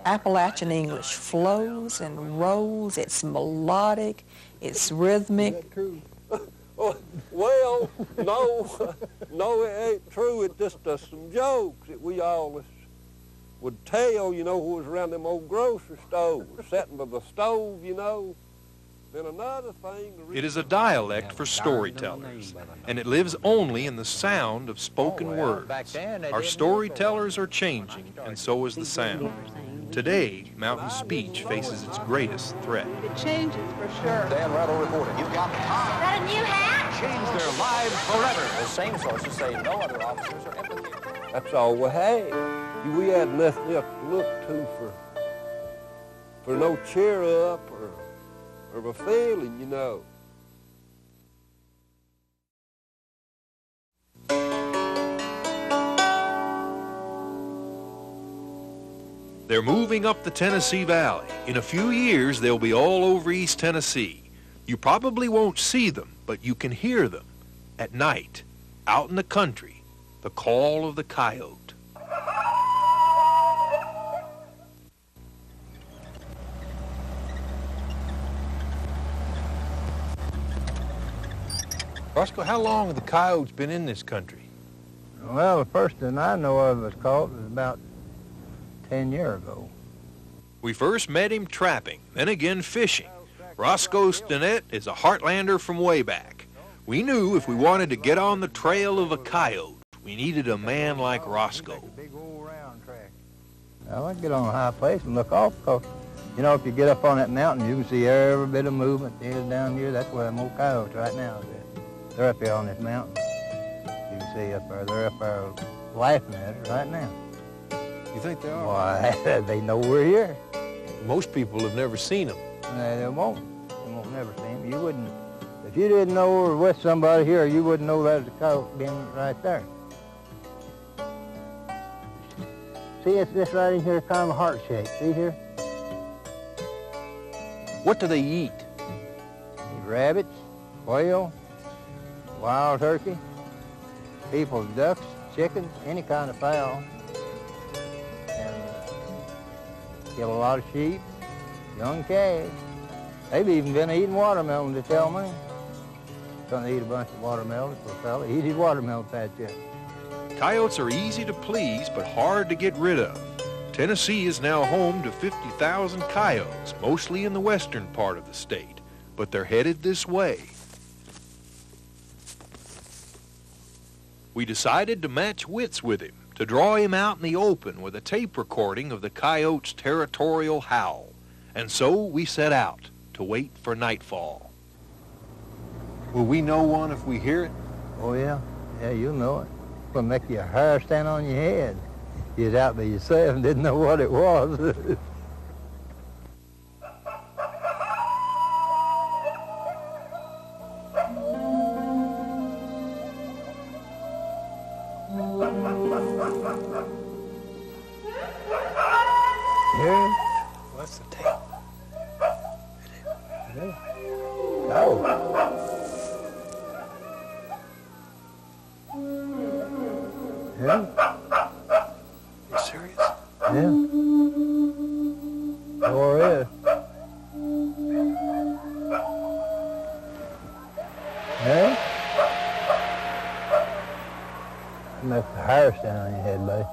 Appalachian English flows and rolls. It's melodic. It's rhythmic. Well, no, it ain't true. It's just some jokes that we always would tell, you know, who was around them old grocery stores, sitting by the stove, you know. Then another thing... It is a dialect for storytellers, and it lives only in the sound of spoken words. Our storytellers are changing, and so is the sound. Today, mountain speech faces its greatest threat. It changes for sure. Dan Rattle reporting. You've got time. Is that a new hat? Change their lives forever. The same sources say no other officers are implicated. That's all we had. We had nothing else to look to for no cheer up or a feeling, you know. They're moving up the Tennessee Valley. In a few years, they'll be all over East Tennessee. You probably won't see them, but you can hear them at night, out in the country, the call of the coyote. Roscoe, how long have the coyotes been in this country? Well, the first thing I know of was caught was about 10 years ago. We first met him trapping, then again fishing. Roscoe Stinnett is a Heartlander from way back. We knew if we wanted to get on the trail of a coyote, we needed a man like Roscoe. Well, I get on a high place and look off, because, you know, if you get up on that mountain, you can see every bit of movement is down here. That's where them old coyotes right now is. They're up here on this mountain. You can see up there. They're up there laughing at us right now. You think they are? Why, they know we're here. Most people have never seen them. They won't. They won't never see them. You wouldn't, if you didn't know we were with somebody here, you wouldn't know that was a coyote being right there. See, it's this right in here, kind of a heart shape. See here? What do they eat? Rabbits, quail, wild turkey, people's ducks, chickens, any kind of fowl. And kill a lot of sheep, young calves. They've even been eating watermelon, they tell me. Gonna eat a bunch of watermelon for a fella. Eat his watermelon patch yet. Coyotes are easy to please, but hard to get rid of. Tennessee is now home to 50,000 coyotes, mostly in the western part of the state, but they're headed this way. We decided to match wits with him, to draw him out in the open with a tape recording of the coyote's territorial howl. And so we set out to wait for nightfall. Will we know one if we hear it? Oh, yeah. Yeah, you'll know it. It'll make your hair stand on your head. You was out by yourself and didn't know what it was. Here? What's the tape? Oh. Yeah? You serious? Yeah. Sure is. Yeah? Make the hair stand on your head, buddy.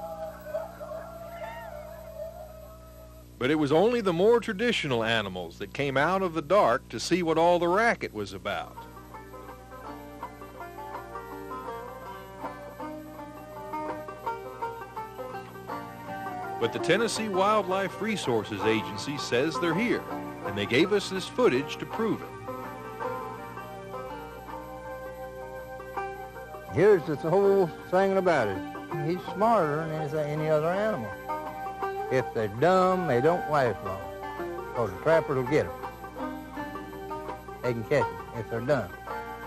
But it was only the more traditional animals that came out of the dark to see what all the racket was about. But the Tennessee Wildlife Resources Agency says they're here, and they gave us this footage to prove it. Here's the whole thing about it. He's smarter than any other animal. If they're dumb, they don't last long, because the trapper will get them. They can catch them if they're dumb.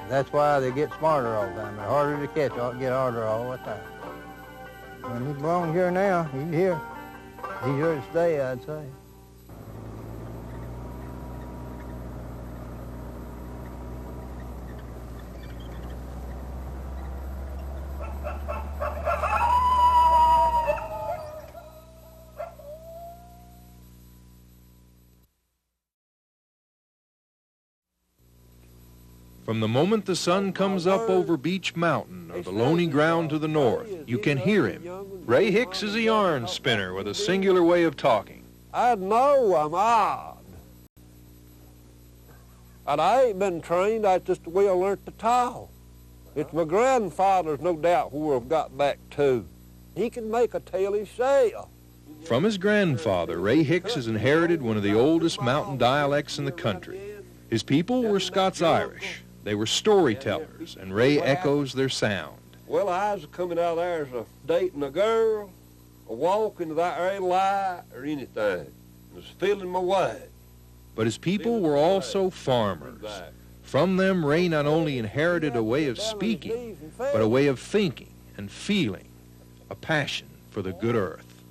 That's why they get smarter all the time. They're harder to catch, get harder all the time. And he belongs here now. He's here. He's here to stay, I'd say. From the moment the sun comes up over Beech Mountain or the lonely ground to the north, you can hear him. Ray Hicks is a yarn spinner with a singular way of talking. I know I'm odd. And I ain't been trained, that's just the way I learned to talk. It's my grandfather's no doubt where I've got back to. He can make a tale himself. From his grandfather, Ray Hicks has inherited one of the oldest mountain dialects in the country. His people were Scots-Irish. They were storytellers, and Ray echoes their sound. Well, I was coming out there as a dating a girl, a walking to that area light, or anything. I was feeling my way. But his people were also farmers. From them, Ray not only inherited a way of speaking, but a way of thinking and feeling, a passion for the good earth.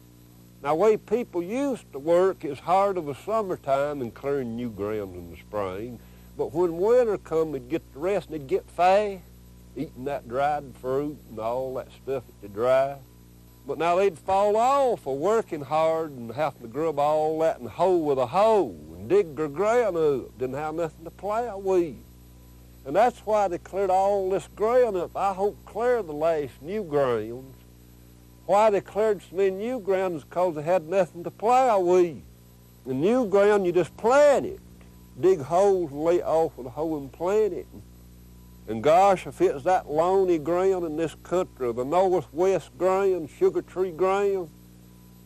Now, the way people used to work is hard of the summertime and clearing new ground in the spring. But when winter come, they'd get the rest and they'd get fat, eating that dried fruit and all that stuff that they dry. But now they'd fall off of working hard and having to grub all that and hoe with a hoe and dig their ground up. Didn't have nothing to plow with. And that's why they cleared all this ground up. I hope clear the last new grounds. Why they cleared so many new grounds is because they had nothing to plow with. The new ground, you just plant it. Dig holes and lay it off with a hoe and plant it. And gosh, if it's that lonely ground in this country, the northwest ground, sugar tree ground,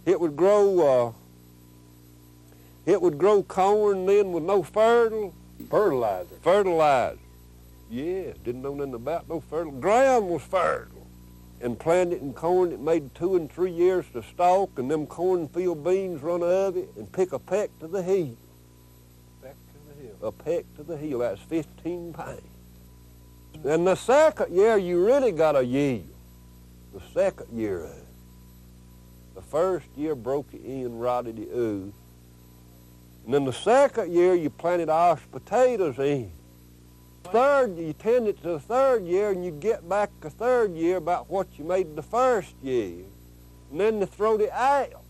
it would grow corn then with no fertilizer. Fertilizer. Yeah, didn't know nothing about no fertilizer. Ground was fertile. And planted in corn, it made 2 and 3 years to stalk, and them cornfield beans run of it and pick a peck to the heel. A peck to the heel, that's 15 pounds. And the second year, you really got a yield. The second year. The first year broke it in, rotted it out. And then the second year, you planted Irish potatoes in. Third, you tended to the third year, and you get back the third year about what you made the first year. And then they throwed it out.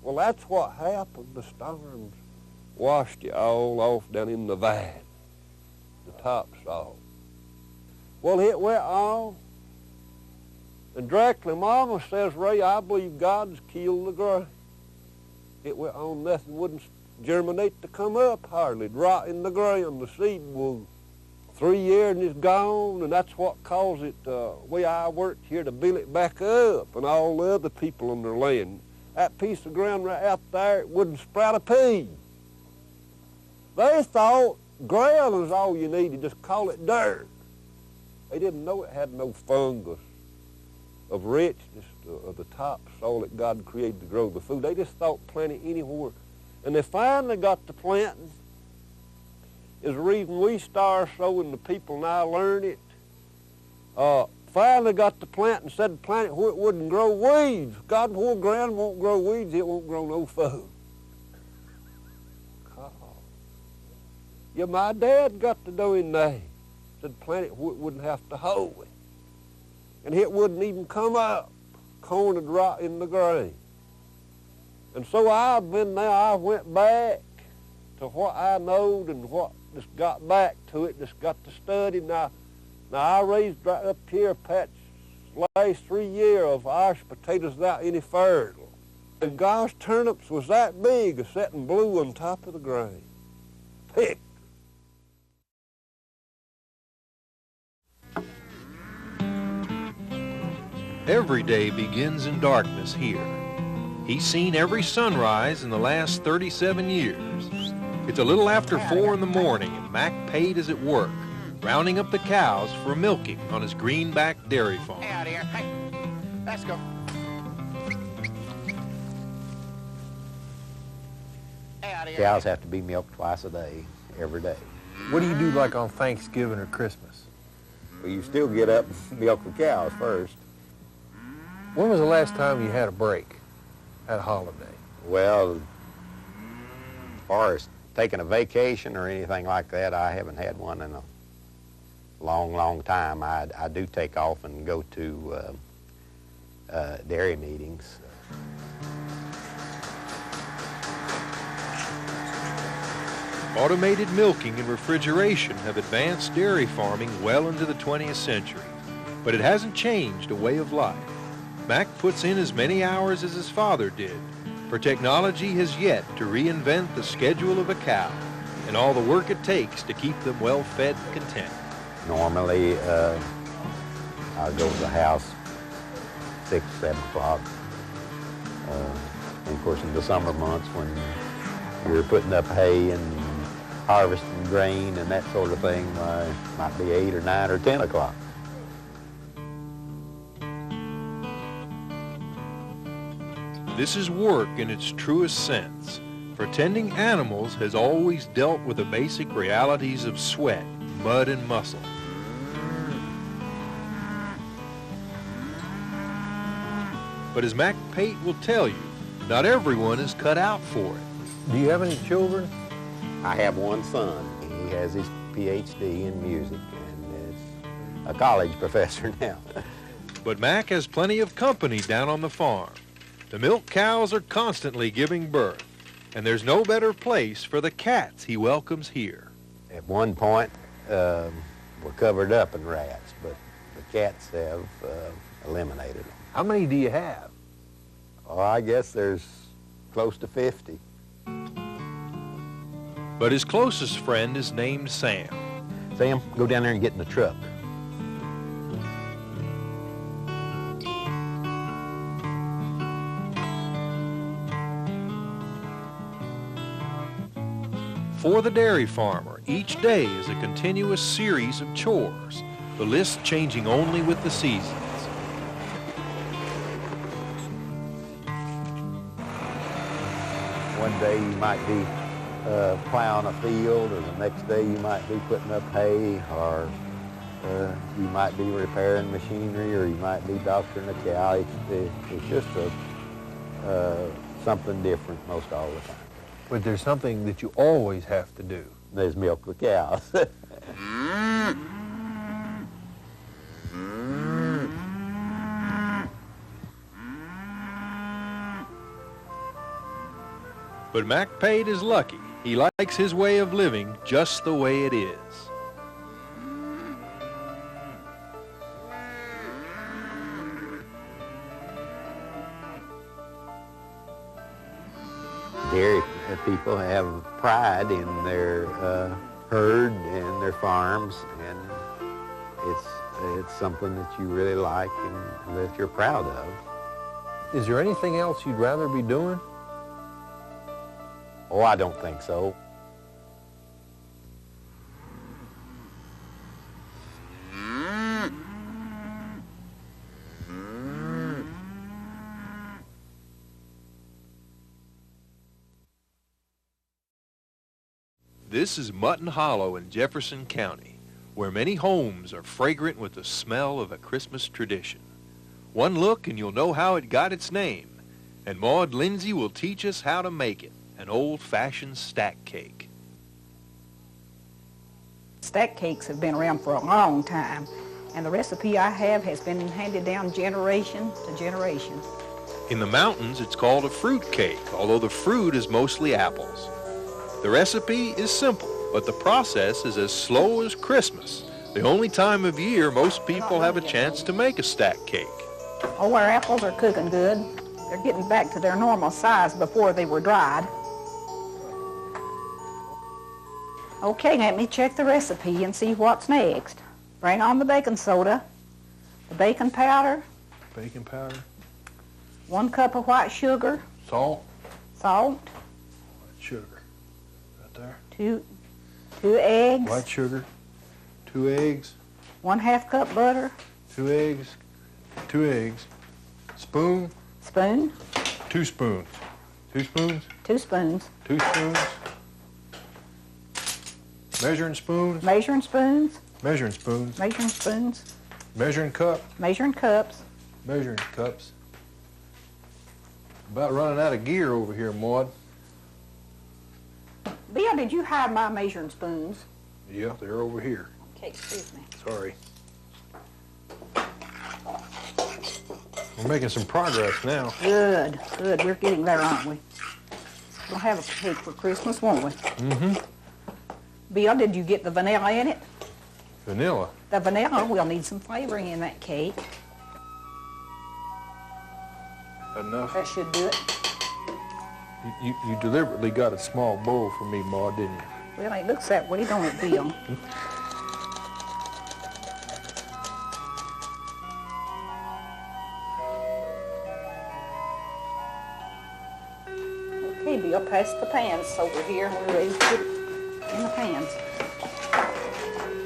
Well, that's what happened. The storms washed it all off down in the valley, the topsoil. Well, it went on. And directly Mama says, Ray, I believe God's killed the ground. It went on, nothing wouldn't germinate to come up hardly. It'd rot in the ground, the seed would. 3 years and it's gone, and that's what caused it, way I worked here to build it back up, and all the other people on their land. That piece of ground right out there, it wouldn't sprout a pea. They thought ground was all you needed, just call it dirt. They didn't know it had no fungus of richness of the topsoil that God created to grow the food. They just thought plant it anywhere. And they finally got to planting. Is the reason we started sowing, the people now learn it. Finally got to plant and said plant it where it wouldn't grow weeds. God, where ground won't grow weeds, it won't grow no food. Yeah, my dad got to doing that. Said plant it where it wouldn't have to hoe it. And it wouldn't even come up. Corn would rot in the ground. And so I went back to what I knowed and what just got back to it, just got to study. Now I raised right up here a patch last 3 years of Irish potatoes without any fertile. And gosh, turnips was that big, sitting blue on top of the ground. Pick. Every day begins in darkness here. He's seen every sunrise in the last 37 years. It's a little after 4 in the morning, and Mac Pate is at work, rounding up the cows for milking on his Greenback dairy farm. Hey, out here. Hey, let's go. Hey, out here. Cows have to be milked twice a day, every day. What do you do like on Thanksgiving or Christmas? Well, you still get up and milk the cows first. When was the last time you had a break at a holiday? Well, as far as taking a vacation or anything like that, I haven't had one in a long time. I do take off and go to dairy meetings. Automated milking and refrigeration have advanced dairy farming well into the 20th century, but it hasn't changed a way of life. Mac puts in as many hours as his father did, for technology has yet to reinvent the schedule of a cow and all the work it takes to keep them well-fed and content. Normally, I'll go to the house 6, 7 o'clock. And of course, in the summer months when you're putting up hay and harvesting grain and that sort of thing, might be 8 or 9 or 10 o'clock. This is work in its truest sense, for tending animals has always dealt with the basic realities of sweat, mud, and muscle. But as Mac Pate will tell you, not everyone is cut out for it. Do you have any children? I have one son. He has his PhD in music and is a college professor now. But Mac has plenty of company down on the farm. The milk cows are constantly giving birth, and there's no better place for the cats he welcomes here. At one point, we're covered up in rats, but the cats have eliminated them. How many do you have? Oh, I guess there's close to 50. But his closest friend is named Sam. Sam, go down there and get in the truck. For the dairy farmer, each day is a continuous series of chores, the list changing only with the seasons. One day you might be plowing a field, or the next day you might be putting up hay, or you might be repairing machinery, or you might be doctoring a cow. It's just something different most all the time. But there's something that you always have to do. There's milk the cows. But Mac Pate is lucky. He likes his way of living just the way it is. Dairy people have pride in their herd and their farms, and it's something that you really like and that you're proud of. Is there anything else you'd rather be doing? Oh, I don't think so. This is Mutton Hollow in Jefferson County, where many homes are fragrant with the smell of a Christmas tradition. One look and you'll know how it got its name, and Maud Lindsay will teach us how to make it, an old-fashioned stack cake. Stack cakes have been around for a long time, and the recipe I have has been handed down generation to generation. In the mountains, it's called a fruitcake, although the fruit is mostly apples. The recipe is simple, but the process is as slow as Christmas, the only time of year most people have a chance to make a stack cake. Oh, our apples are cooking good. They're getting back to their normal size before they were dried. Okay, let me check the recipe and see what's next. Bring on the baking soda, the baking powder, Baking powder, 1 cup of white sugar, salt, salt, white sugar, right there. 2 eggs, White sugar, 2 eggs, 1/2 cup butter, 2 eggs, 2 eggs, spoon, spoon, 2 spoons, 2 spoons, 2 spoons, 2 spoons, measuring spoons, measuring spoons, measuring spoons, measuring spoons, measuring cup, measuring cups. measuring cups. About running out of gear over here, Maud. Bill, did you hide my measuring spoons? Yeah, they're over here. Okay, excuse me. Sorry. We're making some progress now. Good, good. We're getting there, aren't we? We'll have a cake for Christmas, won't we? Mm-hmm. Bill, did you get the vanilla in it? Vanilla? The vanilla, we'll need some flavoring in that cake. Enough? That should do it. You deliberately got a small bowl for me, Ma, didn't you? Well, it looks that way, don't it, Bill? Okay, Bill, pass the pans over here, and we're ready to put it in the pans.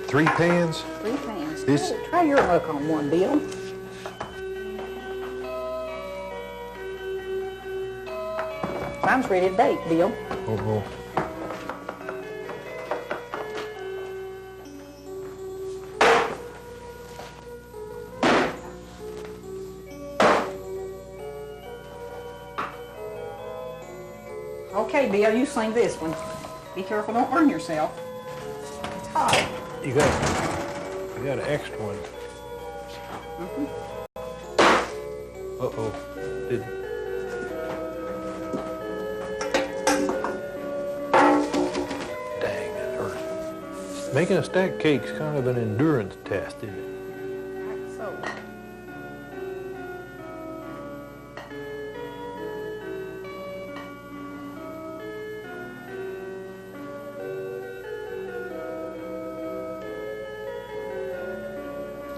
3 pans? 3 pans. This- Try your luck on one, Bill. Mine's ready to bake, Bill. Oh. Okay, Bill, you sing this one. Be careful, don't burn yourself. It's hot. You got an extra one. Uh-oh. Dang, that hurt. Making a stacked cake's kind of an endurance test, isn't it? So.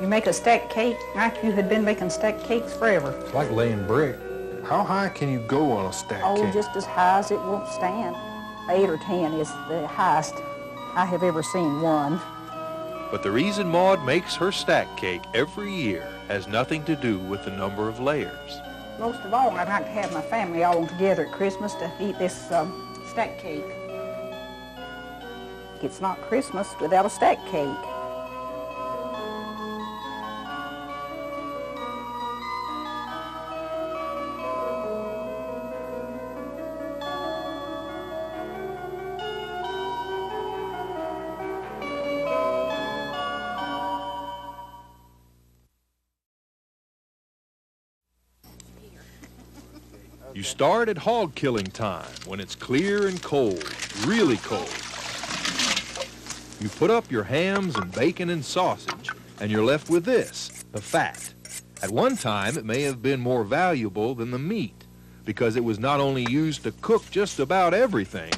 You make a stacked cake like you had been making stacked cakes forever. It's like laying brick. How high can you go on a stacked Oh, cake? just as high as it won't stand. 8 or 10 is the highest I have ever seen one. But the reason Maud makes her stack cake every year has nothing to do with the number of layers. Most of all, I'd like to have my family all together at Christmas to eat this stack cake. It's not Christmas without a stack cake. You start at hog killing time when it's clear and cold, really cold. You put up your hams and bacon and sausage, and you're left with this, the fat. At one time, it may have been more valuable than the meat because it was not only used to cook just about everything,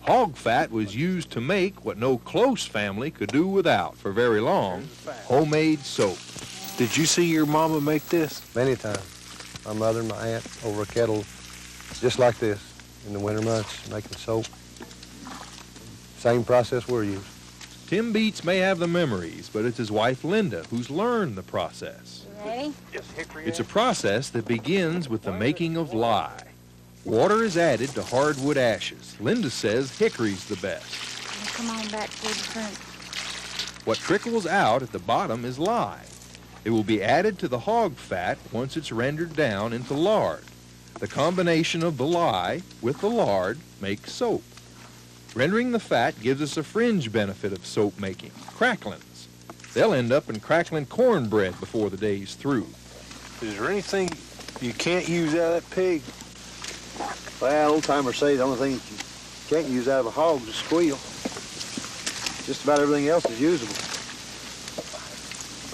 hog fat was used to make what no close family could do without for very long, homemade soap. Did you see your mama make this? Many times. My mother and my aunt over a kettle just like this in the winter months, making soap. Same process we're using. Tim Beats may have the memories, but it's his wife Linda who's learned the process. Ready? It's a process that begins with the making of lye. Water is added to hardwood ashes. Linda says hickory's the best. Come on back toward the front. What trickles out at the bottom is lye. It will be added to the hog fat once it's rendered down into lard. The combination of the lye with the lard makes soap. Rendering the fat gives us a fringe benefit of soap making, cracklins. They'll end up in crackling cornbread before the day's through. Is there anything you can't use out of that pig? Well, old timers say the only thing you can't use out of a hog is a squeal. Just about everything else is usable.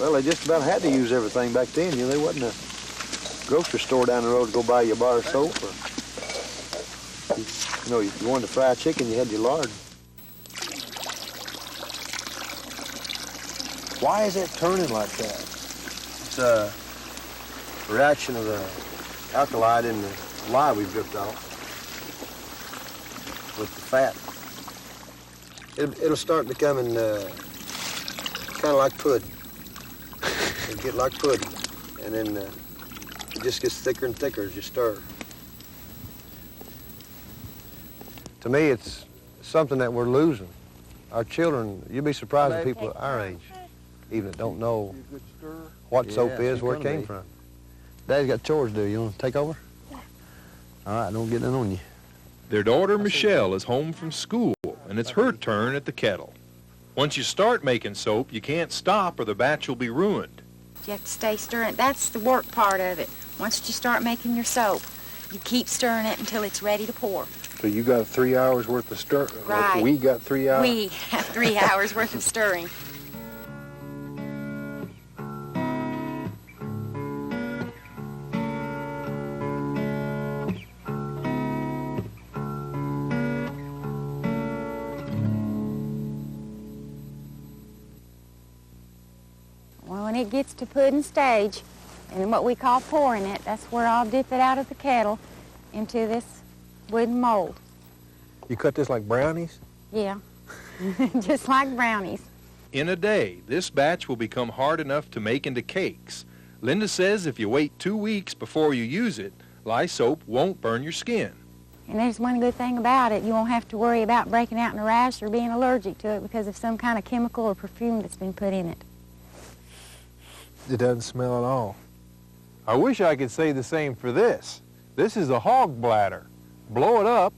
Well, they just about had to use everything back then. You know, there wasn't a grocery store down the road to go buy you a bar of soap. Or, you know, if you wanted to fry chicken, you had your lard. Why is it turning like that? It's a reaction of the alkali in the lye we've dripped off with the fat. It'll start becoming kind of like pudding. It'll get like pudding, and then it just gets thicker and thicker as you stir. To me, it's something that we're losing. Our children, you'd be surprised at people our age, even that don't know what soap is, where it came from. Dad's got chores to do. You want to take over? All right, don't get none on you. Their daughter Michelle is home from school, and it's her turn at the kettle. Once you start making soap, you can't stop or the batch will be ruined. You have to stay stirring. That's the work part of it. Once you start making your soap, you keep stirring it until it's ready to pour. So you got 3 hours worth of stir. Right. We got 3 hours. We have 3 hours worth of stirring. Well, when it gets to pudding stage, and what we call pouring it, that's where I'll dip it out of the kettle into this wooden mold. You cut this like brownies? Yeah, just like brownies. In a day, this batch will become hard enough to make into cakes. Linda says if you wait 2 weeks before you use it, lye soap won't burn your skin. And there's one good thing about it. You won't have to worry about breaking out in a rash or being allergic to it because of some kind of chemical or perfume that's been put in it. It doesn't smell at all. I wish I could say the same for this. This is a hog bladder. Blow it up,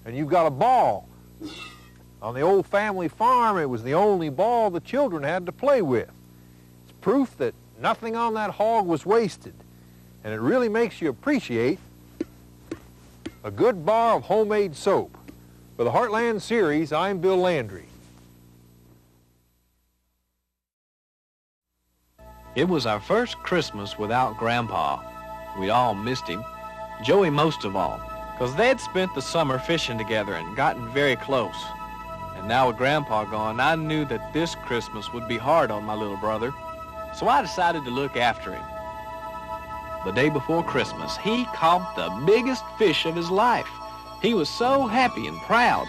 and you've got a ball. On the old family farm, it was the only ball the children had to play with. It's proof that nothing on that hog was wasted, and it really makes you appreciate a good bar of homemade soap. For the Heartland Series, I'm Bill Landry. It was our first Christmas without Grandpa. We'd all missed him, Joey most of all, because they'd spent the summer fishing together and gotten very close. And now with Grandpa gone, I knew that this Christmas would be hard on my little brother, so I decided to look after him. The day before Christmas, he caught the biggest fish of his life. He was so happy and proud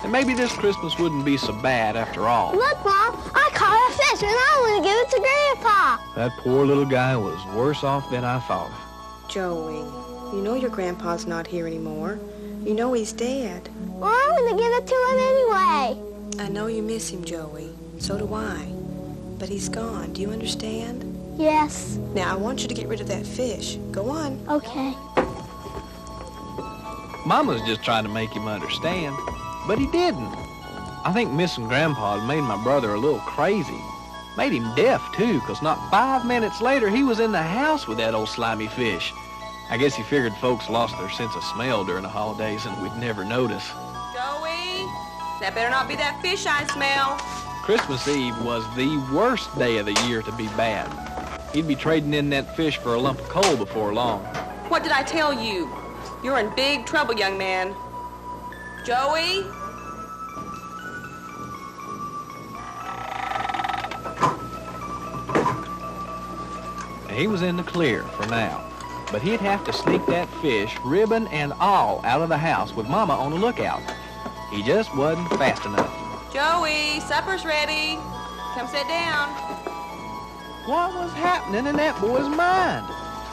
that maybe this Christmas wouldn't be so bad after all. Look, Mom, I caught a fish and I want to give it to Grandpa. That poor little guy was worse off than I thought. Joey, you know your grandpa's not here anymore. You know he's dead. Well, I want to give it to him anyway. I know you miss him, Joey. So do I. But he's gone. Do you understand? Yes. Now, I want you to get rid of that fish. Go on. Okay. Mama's just trying to make him understand, but he didn't. I think missing Grandpa had made my brother a little crazy. Made him deaf, too, because not 5 minutes later, he was in the house with that old slimy fish. I guess he figured folks lost their sense of smell during the holidays and we'd never notice. Joey, that better not be that fish I smell. Christmas Eve was the worst day of the year to be bad. He'd be trading in that fish for a lump of coal before long. What did I tell you? You're in big trouble, young man. Joey? He was in the clear for now, but he'd have to sneak that fish, ribbon and all, out of the house with Mama on the lookout. He just wasn't fast enough. Joey, supper's ready. Come sit down. What was happening in that boy's mind?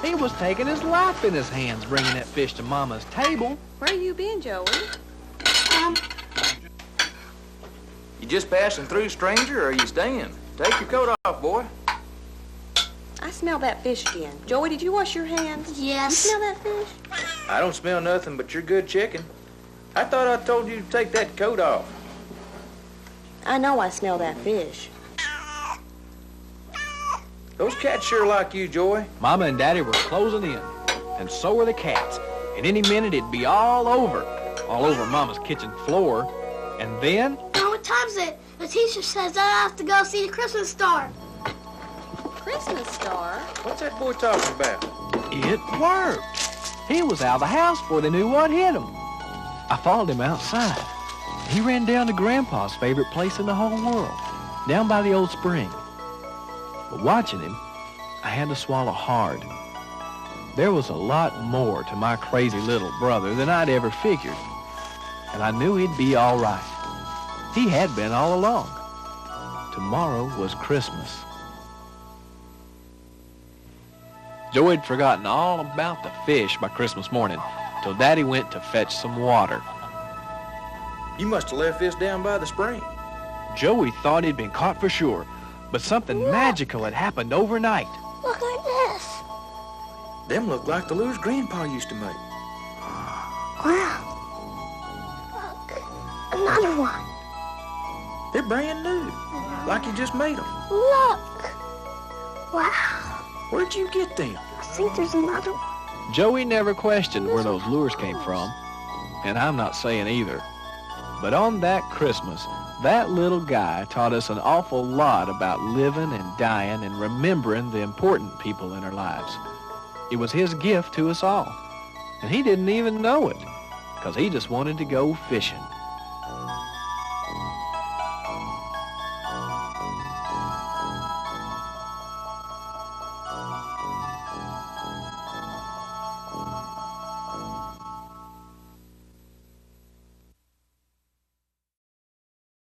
He was taking his life in his hands, bringing that fish to Mama's table. Where you been, Joey? You just passing through, stranger, or are you staying? Take your coat off, boy. I smell that fish again. Joey, did you wash your hands? Yes. You smell that fish? I don't smell nothing but your good chicken. I thought I told you to take that coat off. I know I smell that fish. Those cats sure like you, Joey. Mama and Daddy were closing in, and so were the cats. And any minute it'd be all over Mama's kitchen floor. And then... Now what time is it? The teacher says that I have to go see the Christmas star. Christmas star? What's that boy talking about? It worked. He was out of the house before they knew what hit him. I followed him outside. He ran down to Grandpa's favorite place in the whole world, down by the old spring. But watching him, I had to swallow hard. There was a lot more to my crazy little brother than I'd ever figured. And I knew he'd be all right. He had been all along. Tomorrow was Christmas. Joey had forgotten all about the fish by Christmas morning, till Daddy went to fetch some water. You must have left this down by the spring. Joey thought he'd been caught for sure, but something magical had happened overnight. Look like this. Them look like the lures Grandpa used to make. Wow. Look, another one. They're brand new, like you just made them. Look. Wow. Where'd you get them? I think there's another one. Joey never questioned where those lures came from, and I'm not saying either. But on that Christmas, that little guy taught us an awful lot about living and dying and remembering the important people in our lives. It was his gift to us all, and he didn't even know it, because he just wanted to go fishing.